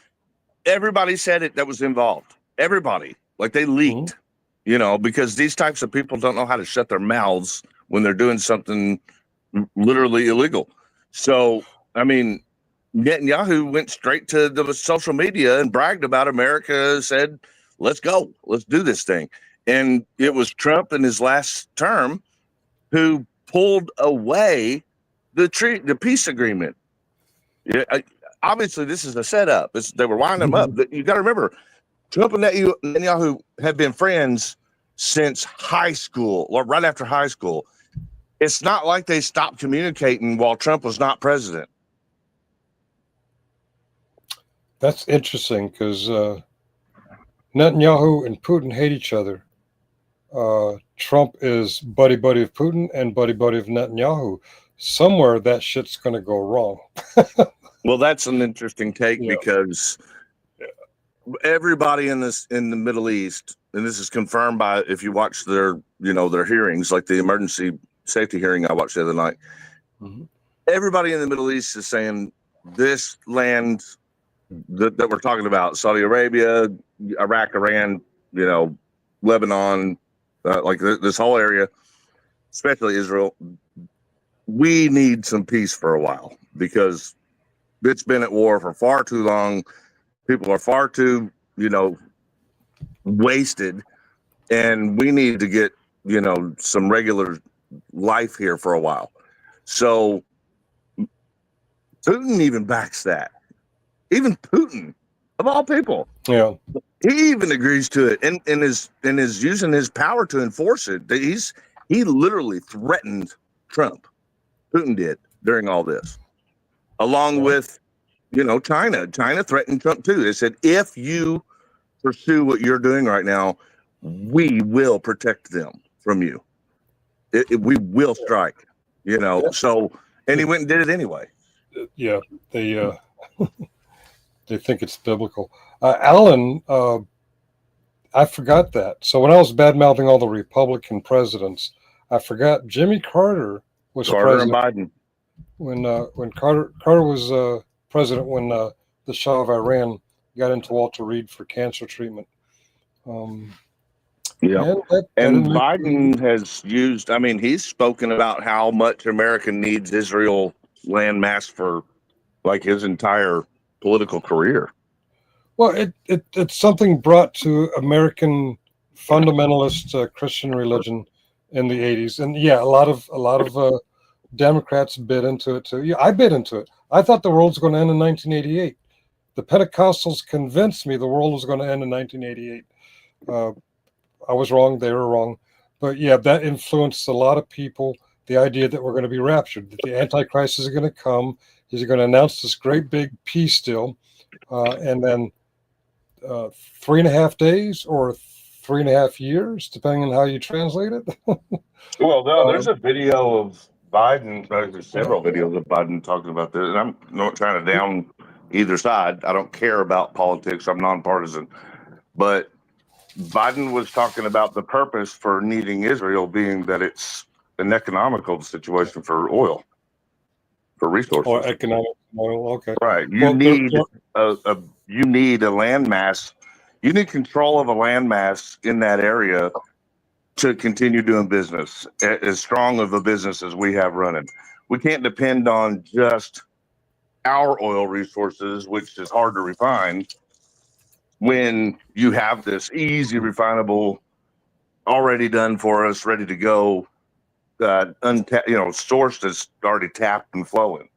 everybody said it that was involved. Everybody, like they leaked, you know, because these types of people don't know how to shut their mouths when they're doing something literally illegal. So, I mean, Netanyahu went straight to the social media and bragged about America, said, let's go, let's do this thing. And it was Trump in his last term who pulled away the peace agreement. Yeah, obviously, this is a setup. They were winding them up. You got to remember, Trump and Netanyahu have been friends since high school, or right after high school. It's not like they stopped communicating while Trump was not president. That's interesting because Netanyahu and Putin hate each other. Trump is buddy-buddy of Putin and buddy-buddy of Netanyahu. Somewhere that shit's going to go wrong. Well, that's an interesting take because everybody in the Middle East, and this is confirmed by if you watch their hearings, like the emergency safety hearing I watched the other night. Everybody in the Middle East is saying this land that we're talking about, Saudi Arabia, Iraq, Iran, Lebanon, like this whole area, especially Israel, we need some peace for a while because it's been at war for far too long. People are far too, wasted, and we need to get, some regular life here for a while. So Putin even backs that. Even Putin, of all people, he even agrees to it, and is using his power to enforce it. He literally threatened Trump. Putin did during all this, along with China. China threatened Trump too. They said, if you pursue what you're doing right now, we will protect them from you. We will strike. So, and he went and did it anyway. Yeah, they they think it's biblical. Alan, I forgot that. So when I was bad-mouthing all the Republican presidents, I forgot Jimmy Carter was president. And Biden. When Carter was president, when the Shah of Iran got into Walter Reed for cancer treatment. And Biden has used, he's spoken about how much America needs Israel landmass for like his entire political career. Well, it's something brought to American fundamentalist Christian religion in the 80s. And a lot of Democrats bid into it too. Yeah, I bid into it. I thought the world was going to end in 1988. The Pentecostals convinced me the world was going to end in 1988. I was wrong. They were wrong. But that influenced a lot of people. The idea that we're going to be raptured, that the Antichrist is going to come. He's going to announce this great big peace deal. And then 3.5 days or 3.5 years, depending on how you translate it. Well, no, there's a video of Biden. There's several videos of Biden talking about this, and I'm not trying to down either side. I don't care about politics. I'm nonpartisan. But Biden was talking about the purpose for needing Israel being that it's an economical situation for oil, for resources. Or economic oil, okay. Right. You need a landmass. You need control of a landmass in that area to continue doing business, as strong of a business as we have running. We can't depend on just our oil resources, which is hard to refine, when you have this easy refinable, already done for us, ready to go, source that's already tapped and flowing.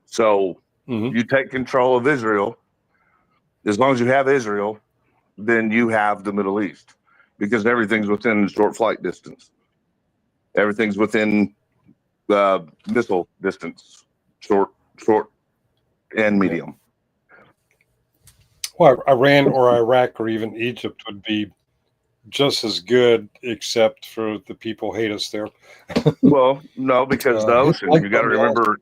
So you take control of Israel. As long as you have Israel, then you have the Middle East, because everything's within short flight distance. Everything's within missile distance, short and medium. Well, Iran or Iraq or even Egypt would be just as good, except for the people hate us there. Well, no, because the ocean. like You got to Bundy also- remember.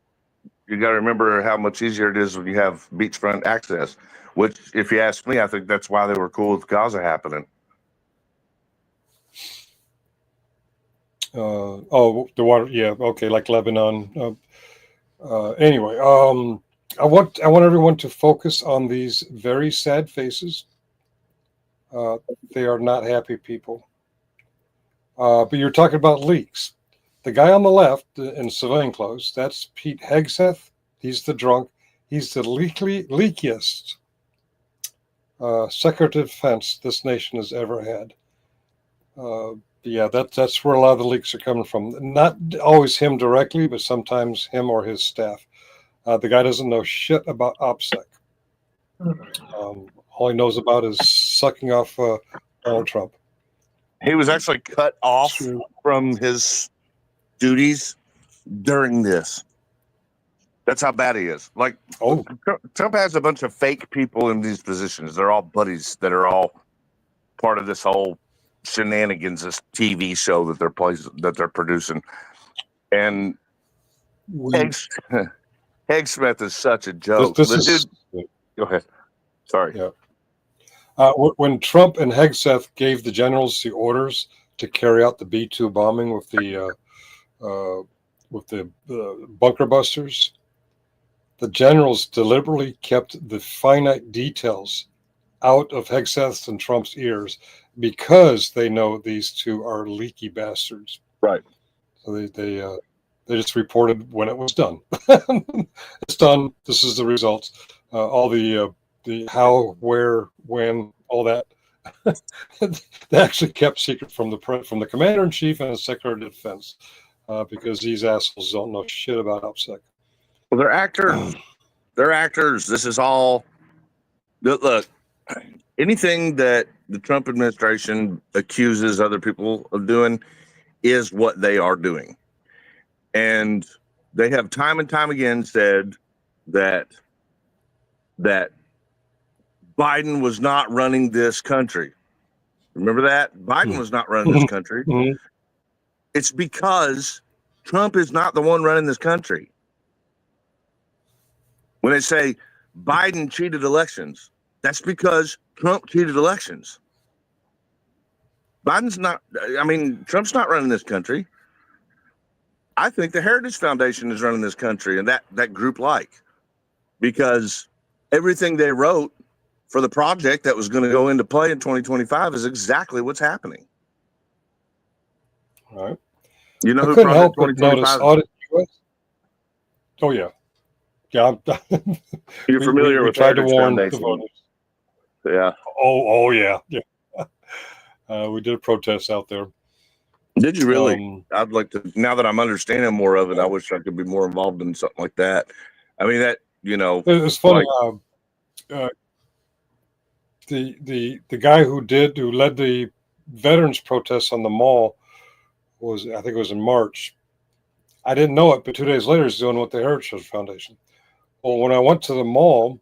You got to remember how much easier it is when you have beachfront access. Which, if you ask me, I think that's why they were cool with Gaza happening. Oh, the water. Yeah, okay, like Lebanon. Anyway, I want everyone to focus on these very sad faces. They are not happy people. But you're talking about leaks. The guy on the left in civilian clothes, that's Pete Hegseth. He's the drunk. He's the leakiest Secretary of Defense this nation has ever had. Yeah, that's where a lot of the leaks are coming from. Not always him directly, but sometimes him or his staff. The guy doesn't know shit about OPSEC. All he knows about is sucking off Donald Trump. He was actually cut off from his duties during this. That's how bad he is. Like, Trump has a bunch of fake people in these positions. They're all buddies that are all part of this whole shenanigans, this TV show that they're producing. And Heg Smith is such a joke. Go ahead. Sorry. Yeah. When Trump and Hegseth gave the generals the orders to carry out the B-2 bombing with the bunker busters, the generals deliberately kept the finite details out of Hegseth and Trump's ears because they know these two are leaky bastards. Right. So they just reported when it was done. It's done. This is the results. All the how, where, when, all that. They actually kept secret from the commander in chief and the secretary of defense because these assholes don't know shit about OPSEC. Well, they're actors. They're actors. This is all. Look, anything that the Trump administration accuses other people of doing is what they are doing. And they have time and time again said that Biden was not running this country. Remember that? Biden was not running this country. It's because Trump is not the one running this country. When they say Biden cheated elections, that's because Trump cheated elections. Trump's not running this country. I think the Heritage Foundation is running this country, and that group because everything they wrote for the project that was going to go into play in 2025 is exactly what's happening. All right. You know I who couldn't help Project but notice 2025 Audit US. Oh yeah, yeah. You're familiar with tried to Heritage warn the Foundation. voters. Yeah. Oh yeah, yeah. We did a protest out there. Did you really? I'd like to. Now that I'm understanding more of it, I wish I could be more involved in something like that. I mean, it was funny. The guy who led the veterans protests on the mall I think it was in March. I didn't know it, but 2 days later he's doing with the Heritage Foundation. Well, when I went to the mall,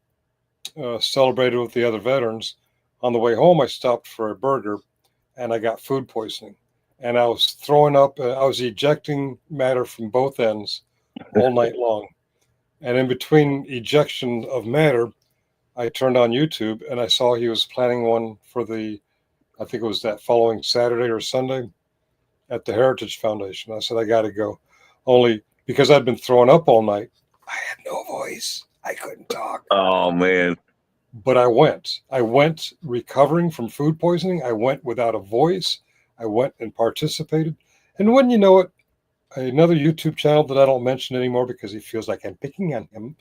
celebrated with the other veterans, on the way home I stopped for a burger, and I got food poisoning, and I was throwing up. I was ejecting matter from both ends all night long, and in between ejection of matter, I turned on YouTube and I saw he was planning one for I think it was that following Saturday or Sunday at the Heritage Foundation. I said, I got to go. Only because I'd been throwing up all night, I had no voice. I couldn't talk. Oh, man. But I went recovering from food poisoning. I went without a voice. I went and participated. And wouldn't you know it, another YouTube channel that I don't mention anymore because he feels like I'm picking on him.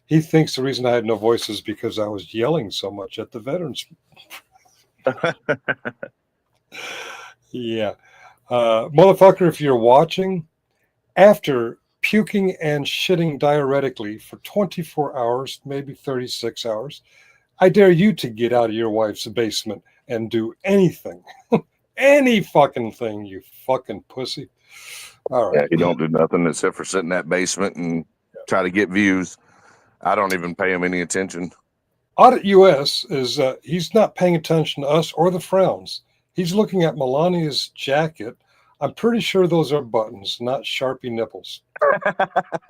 He thinks the reason I had no voice is because I was yelling so much at the veterans. Yeah. Motherfucker, if you're watching, after puking and shitting diuretically for 24 hours, maybe 36 hours, I dare you to get out of your wife's basement and do anything. Any fucking thing, you fucking pussy. All right. Yeah, you don't do nothing except for sit in that basement and try to get views. I don't even pay him any attention. Audit US is, he's not paying attention to us or the frowns. He's looking at Melania's jacket. I'm pretty sure those are buttons, not Sharpie nipples.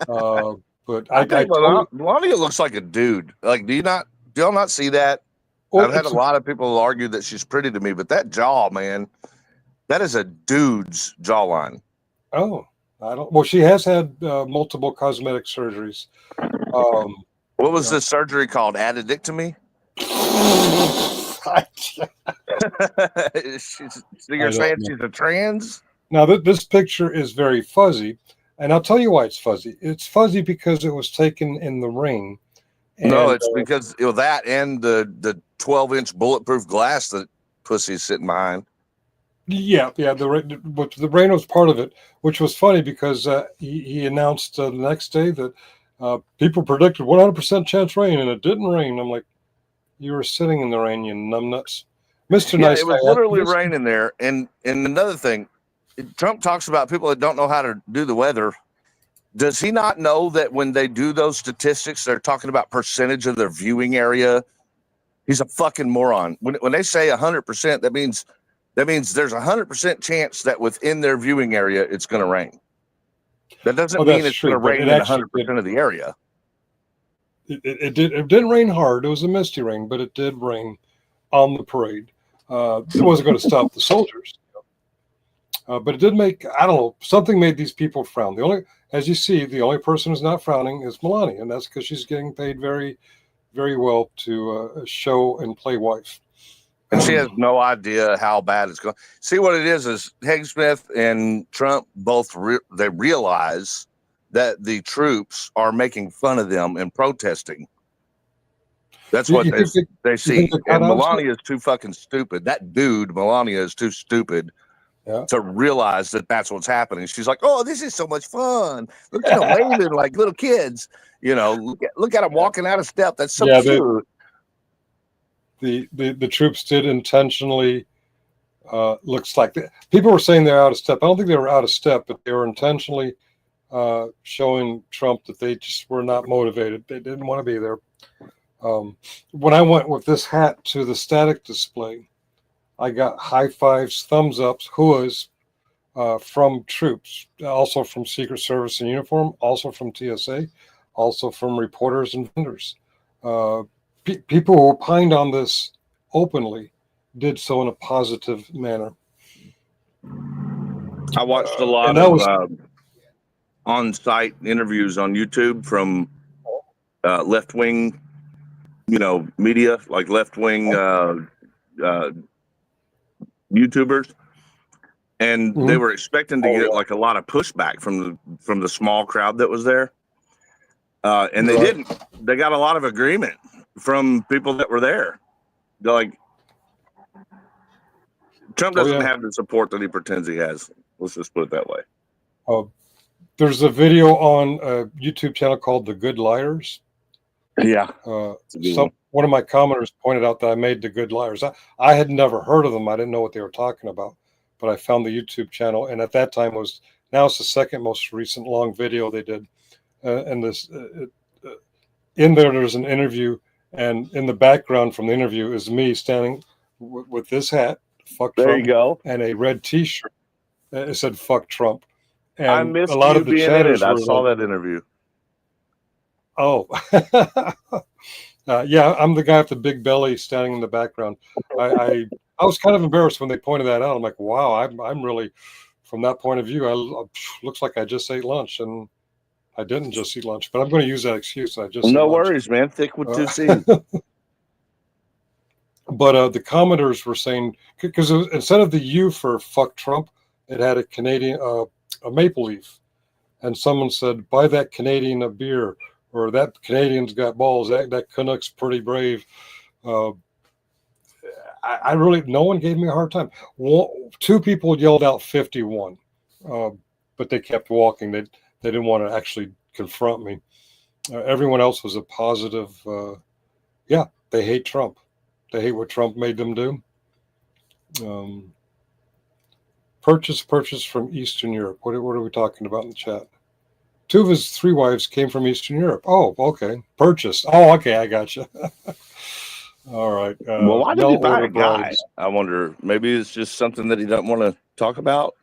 But I think Melania looks like a dude. Like, do y'all not see that? Well, I've had a lot of people argue that she's pretty to me, but that jaw, man, that is a dude's jawline. Oh, I don't. Well, she has had multiple cosmetic surgeries. What was this surgery called? Addictomy? So you're saying she's a trans? Now, this picture is very fuzzy, and I'll tell you why it's fuzzy. It's fuzzy because it was taken in the rain. No, it's because that and the 12-inch bulletproof glass that pussy's sitting behind. Yeah. The rain was part of it, which was funny because he announced the next day that people predicted 100% chance rain, and it didn't rain. I'm like, you were sitting in the rain, you numbnuts. Mr. Yeah, Nice it was Guy, literally raining there. And another thing, Trump talks about people that don't know how to do the weather. Does he not know that when they do those statistics, they're talking about percentage of their viewing area? He's a fucking moron. When they say 100%, that means there's 100% chance that within their viewing area it's going to rain. That doesn't mean it's going to rain in 100% of the area. It didn't rain hard. It was a misty rain, but it did rain on the parade. It wasn't going to stop the soldiers. But it did make, I don't know, something made these people frown. As you see, the only person who's not frowning is Melania, and that's because she's getting paid very, very well to show and play wife. And she has no idea how bad it's going. See, what it is Haig Smith and Trump both they realize that the troops are making fun of them and protesting. That's what they see. And Melania is too fucking stupid. That dude, Melania, is too stupid to realize that that's what's happening. She's like, oh, this is so much fun. Look at them waving like little kids. Look at them walking out of step. That's so cute. The troops did intentionally, looks like people were saying they're out of step. I don't think they were out of step, but they were intentionally showing Trump that they just were not motivated. They didn't want to be there. When I went with this hat to the static display, I got high fives, thumbs ups, hooahs from troops, also from Secret Service in uniform, also from TSA, also from reporters and vendors. People who opined on this openly did so in a positive manner. I watched a lot of on-site interviews on YouTube from left-wing, media, like left-wing YouTubers, and they were expecting to get like a lot of pushback from the small crowd that was there, and they didn't. They got a lot of agreement from people that were there. They're like, Trump doesn't have the support that he pretends he has. Let's just put it that way. There's a video on a YouTube channel called The Good Liars. Yeah. One of my commenters pointed out that I made The Good Liars. I had never heard of them. I didn't know what they were talking about, but I found the YouTube channel, and at that time now it's the second most recent long video they did. And this in there's an interview, and in the background from the interview is me standing with this hat, fuck Trump, there you go, and a red T-shirt. It said "fuck Trump." And I missed a lot you of the being in chatters it. I saw that interview. Oh, yeah, I'm the guy with the big belly standing in the background. I was kind of embarrassed when they pointed that out. I'm like, wow, I'm really, from that point of view, looks like I just ate lunch, and I didn't just eat lunch, but I'm going to use that excuse. No worries, man. Thick with two C's. But the commenters were saying, because instead of the U for "fuck Trump," it had a Canadian, a maple leaf, and someone said, "Buy that Canadian a beer," or "That Canadian's got balls. That Canuck's pretty brave." I really, no one gave me a hard time. Two people yelled out 51, but they kept walking. They didn't want to actually confront me. Everyone else was a positive. They hate Trump. They hate what Trump made them do. Purchase from Eastern Europe. What are we talking about in the chat? 2 of his 3 wives came from Eastern Europe. Oh, okay. Purchase. Oh, okay. I got you. All right. Well, why did No he buy order a guy? bribes. I wonder. Maybe it's just something that he doesn't want to talk about.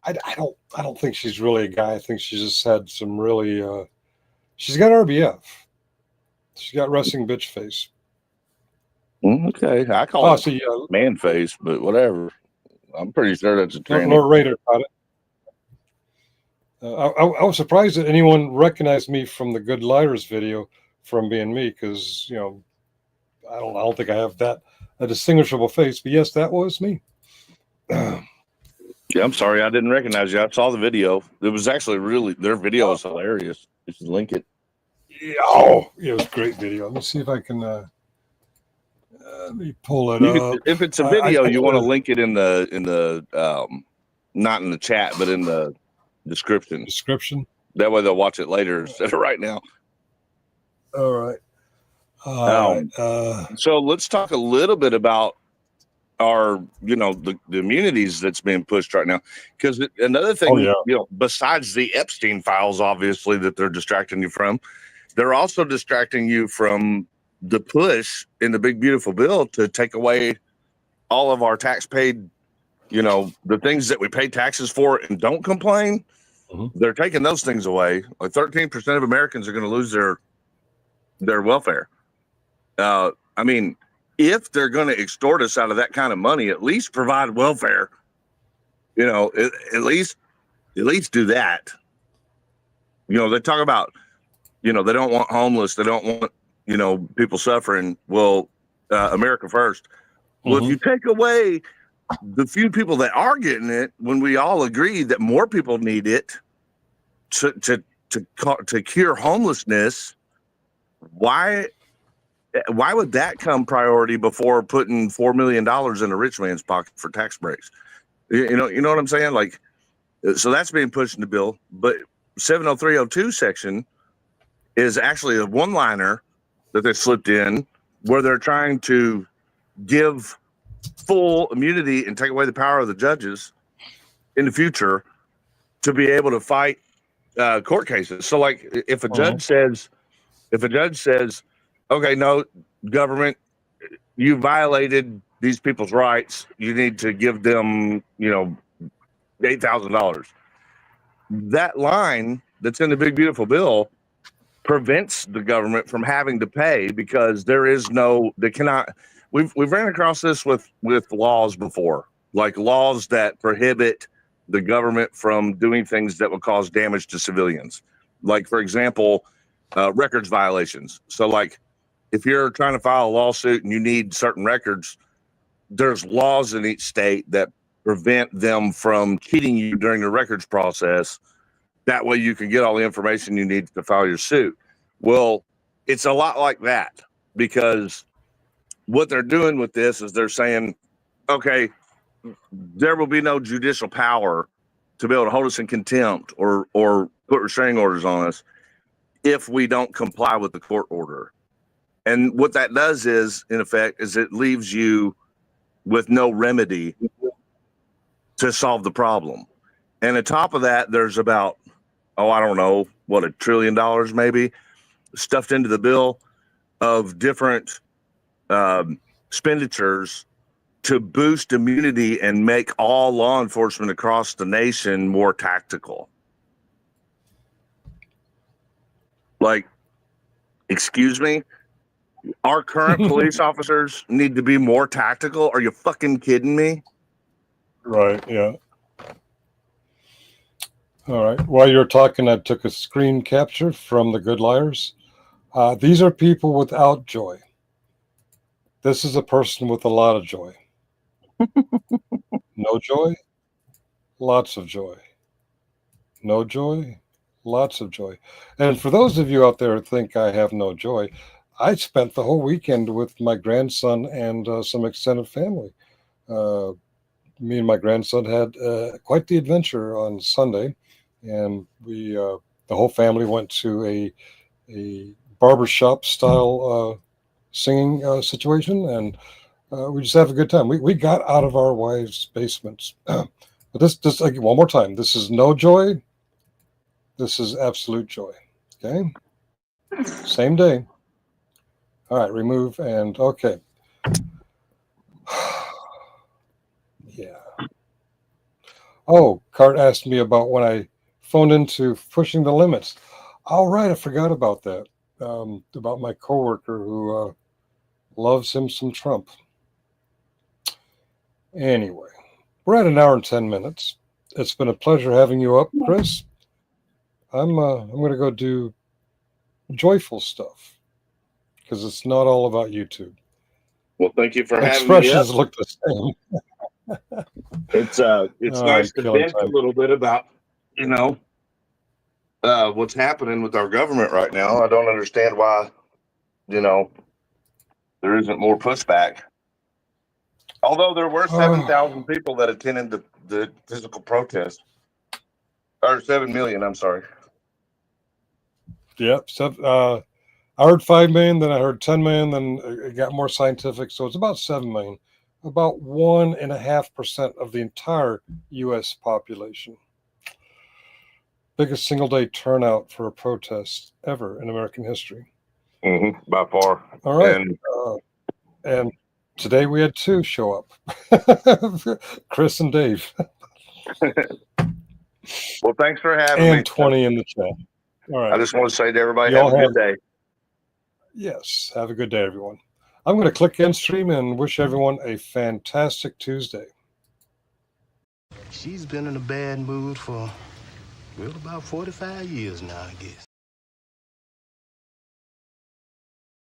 I don't think she's really a guy. I think she just had some really. She's got RBF. She's got resting bitch face. Okay, I call it see, man face, but whatever. I'm pretty sure that's a tranny. Lord Raider got it. I was surprised that anyone recognized me from the Good Liars video from being me, because I don't think I have a distinguishable face. But yes, that was me. Yeah, I'm sorry, I didn't recognize you. I saw the video. It was actually their video is hilarious. You should link it. Yeah, it was a great video. Let me see if I can. Let me pull it up. If it's a video, you want to link it in the not in the chat, but in the description. That way they'll watch it later instead of right now. All right. So let's talk a little bit about our, the immunities that's being pushed right now. Because another thing, besides the Epstein files, obviously, that they're distracting you from, they're also distracting you from the push in the big, beautiful bill to take away all of our tax paid, the things that we pay taxes for and don't complain. Mm-hmm. They're taking those things away. Like 13% of Americans are going to lose their welfare. I mean, if they're going to extort us out of that kind of money, at least provide welfare. At least do that. They talk about, they don't want homeless. They don't want, people suffering. Well, America first. Well, if you take away the few people that are getting it, when we all agree that more people need it to cure homelessness, why would that come priority before putting $4 million in a rich man's pocket for tax breaks? You know what I'm saying? Like, so that's being pushed in the bill. But 70302 section is actually a one-liner that they slipped in where they're trying to give full immunity and take away the power of the judges in the future to be able to fight court cases. So, like, if a judge says, okay, no, government, you violated these people's rights, you need to give them, $8,000. That line that's in the big, beautiful bill prevents the government from having to pay because they cannot. We've ran across this with laws before, like laws that prohibit the government from doing things that would cause damage to civilians. Like, for example, records violations. So, like, if you're trying to file a lawsuit and you need certain records, there's laws in each state that prevent them from cheating you during the records process. That way you can get all the information you need to file your suit. Well, it's a lot like that, because what they're doing with this is they're saying, okay, there will be no judicial power to be able to hold us in contempt or put restraining orders on us if we don't comply with the court order. And what that does is, in effect, is it leaves you with no remedy to solve the problem. And on top of that, there's about, I don't know, $1 trillion maybe stuffed into the bill of different expenditures to boost immunity and make all law enforcement across the nation more tactical. Like, excuse me? Our current police officers need to be more tactical? Are you fucking kidding me? Right, yeah. All right. While you're talking, I took a screen capture from the Good Liars. These are people without joy. This is a person with a lot of joy. No joy, lots of joy. No joy, lots of joy. And for those of you out there who think I have no joy, I spent the whole weekend with my grandson and some extended family. Me and my grandson had quite the adventure on Sunday, and we, the whole family, went to a barbershop style singing situation, and we just have a good time. We got out of our wives' basements. But this like, one more time, this is no joy. This is absolute joy. Okay. Same day. All right, remove and okay. Yeah. Oh, Cart asked me about when I phoned into pushing the limits. All right, I forgot about that. About my coworker who loves him some Trump. Anyway, we're at an hour and 10 minutes. It's been a pleasure having you up, Chris. I'm going to go do joyful stuff because it's not all about YouTube. Well, thank you for having me. Expressions look the same. It's All nice right, to killing vent a time. little bit about, what's happening with our government right now. I don't understand why, there isn't more pushback. Although there were 7,000 people that attended the physical protest, or 7 million. I'm sorry. Yep. So, I heard 5 million, then I heard 10 million, then it got more scientific. So it's about 7 million, about 1.5% of the entire U.S. population. Biggest single day turnout for a protest ever in American history. By far. All right. And today we had 2 show up, Chris and Dave. Well, thanks for having me. And 20 in the chat. All right. I just want to say to everybody, have a good day. Yes. Have a good day, everyone. I'm going to click end stream and wish everyone a fantastic Tuesday. She's been in a bad mood for, well, about 45 years now, I guess.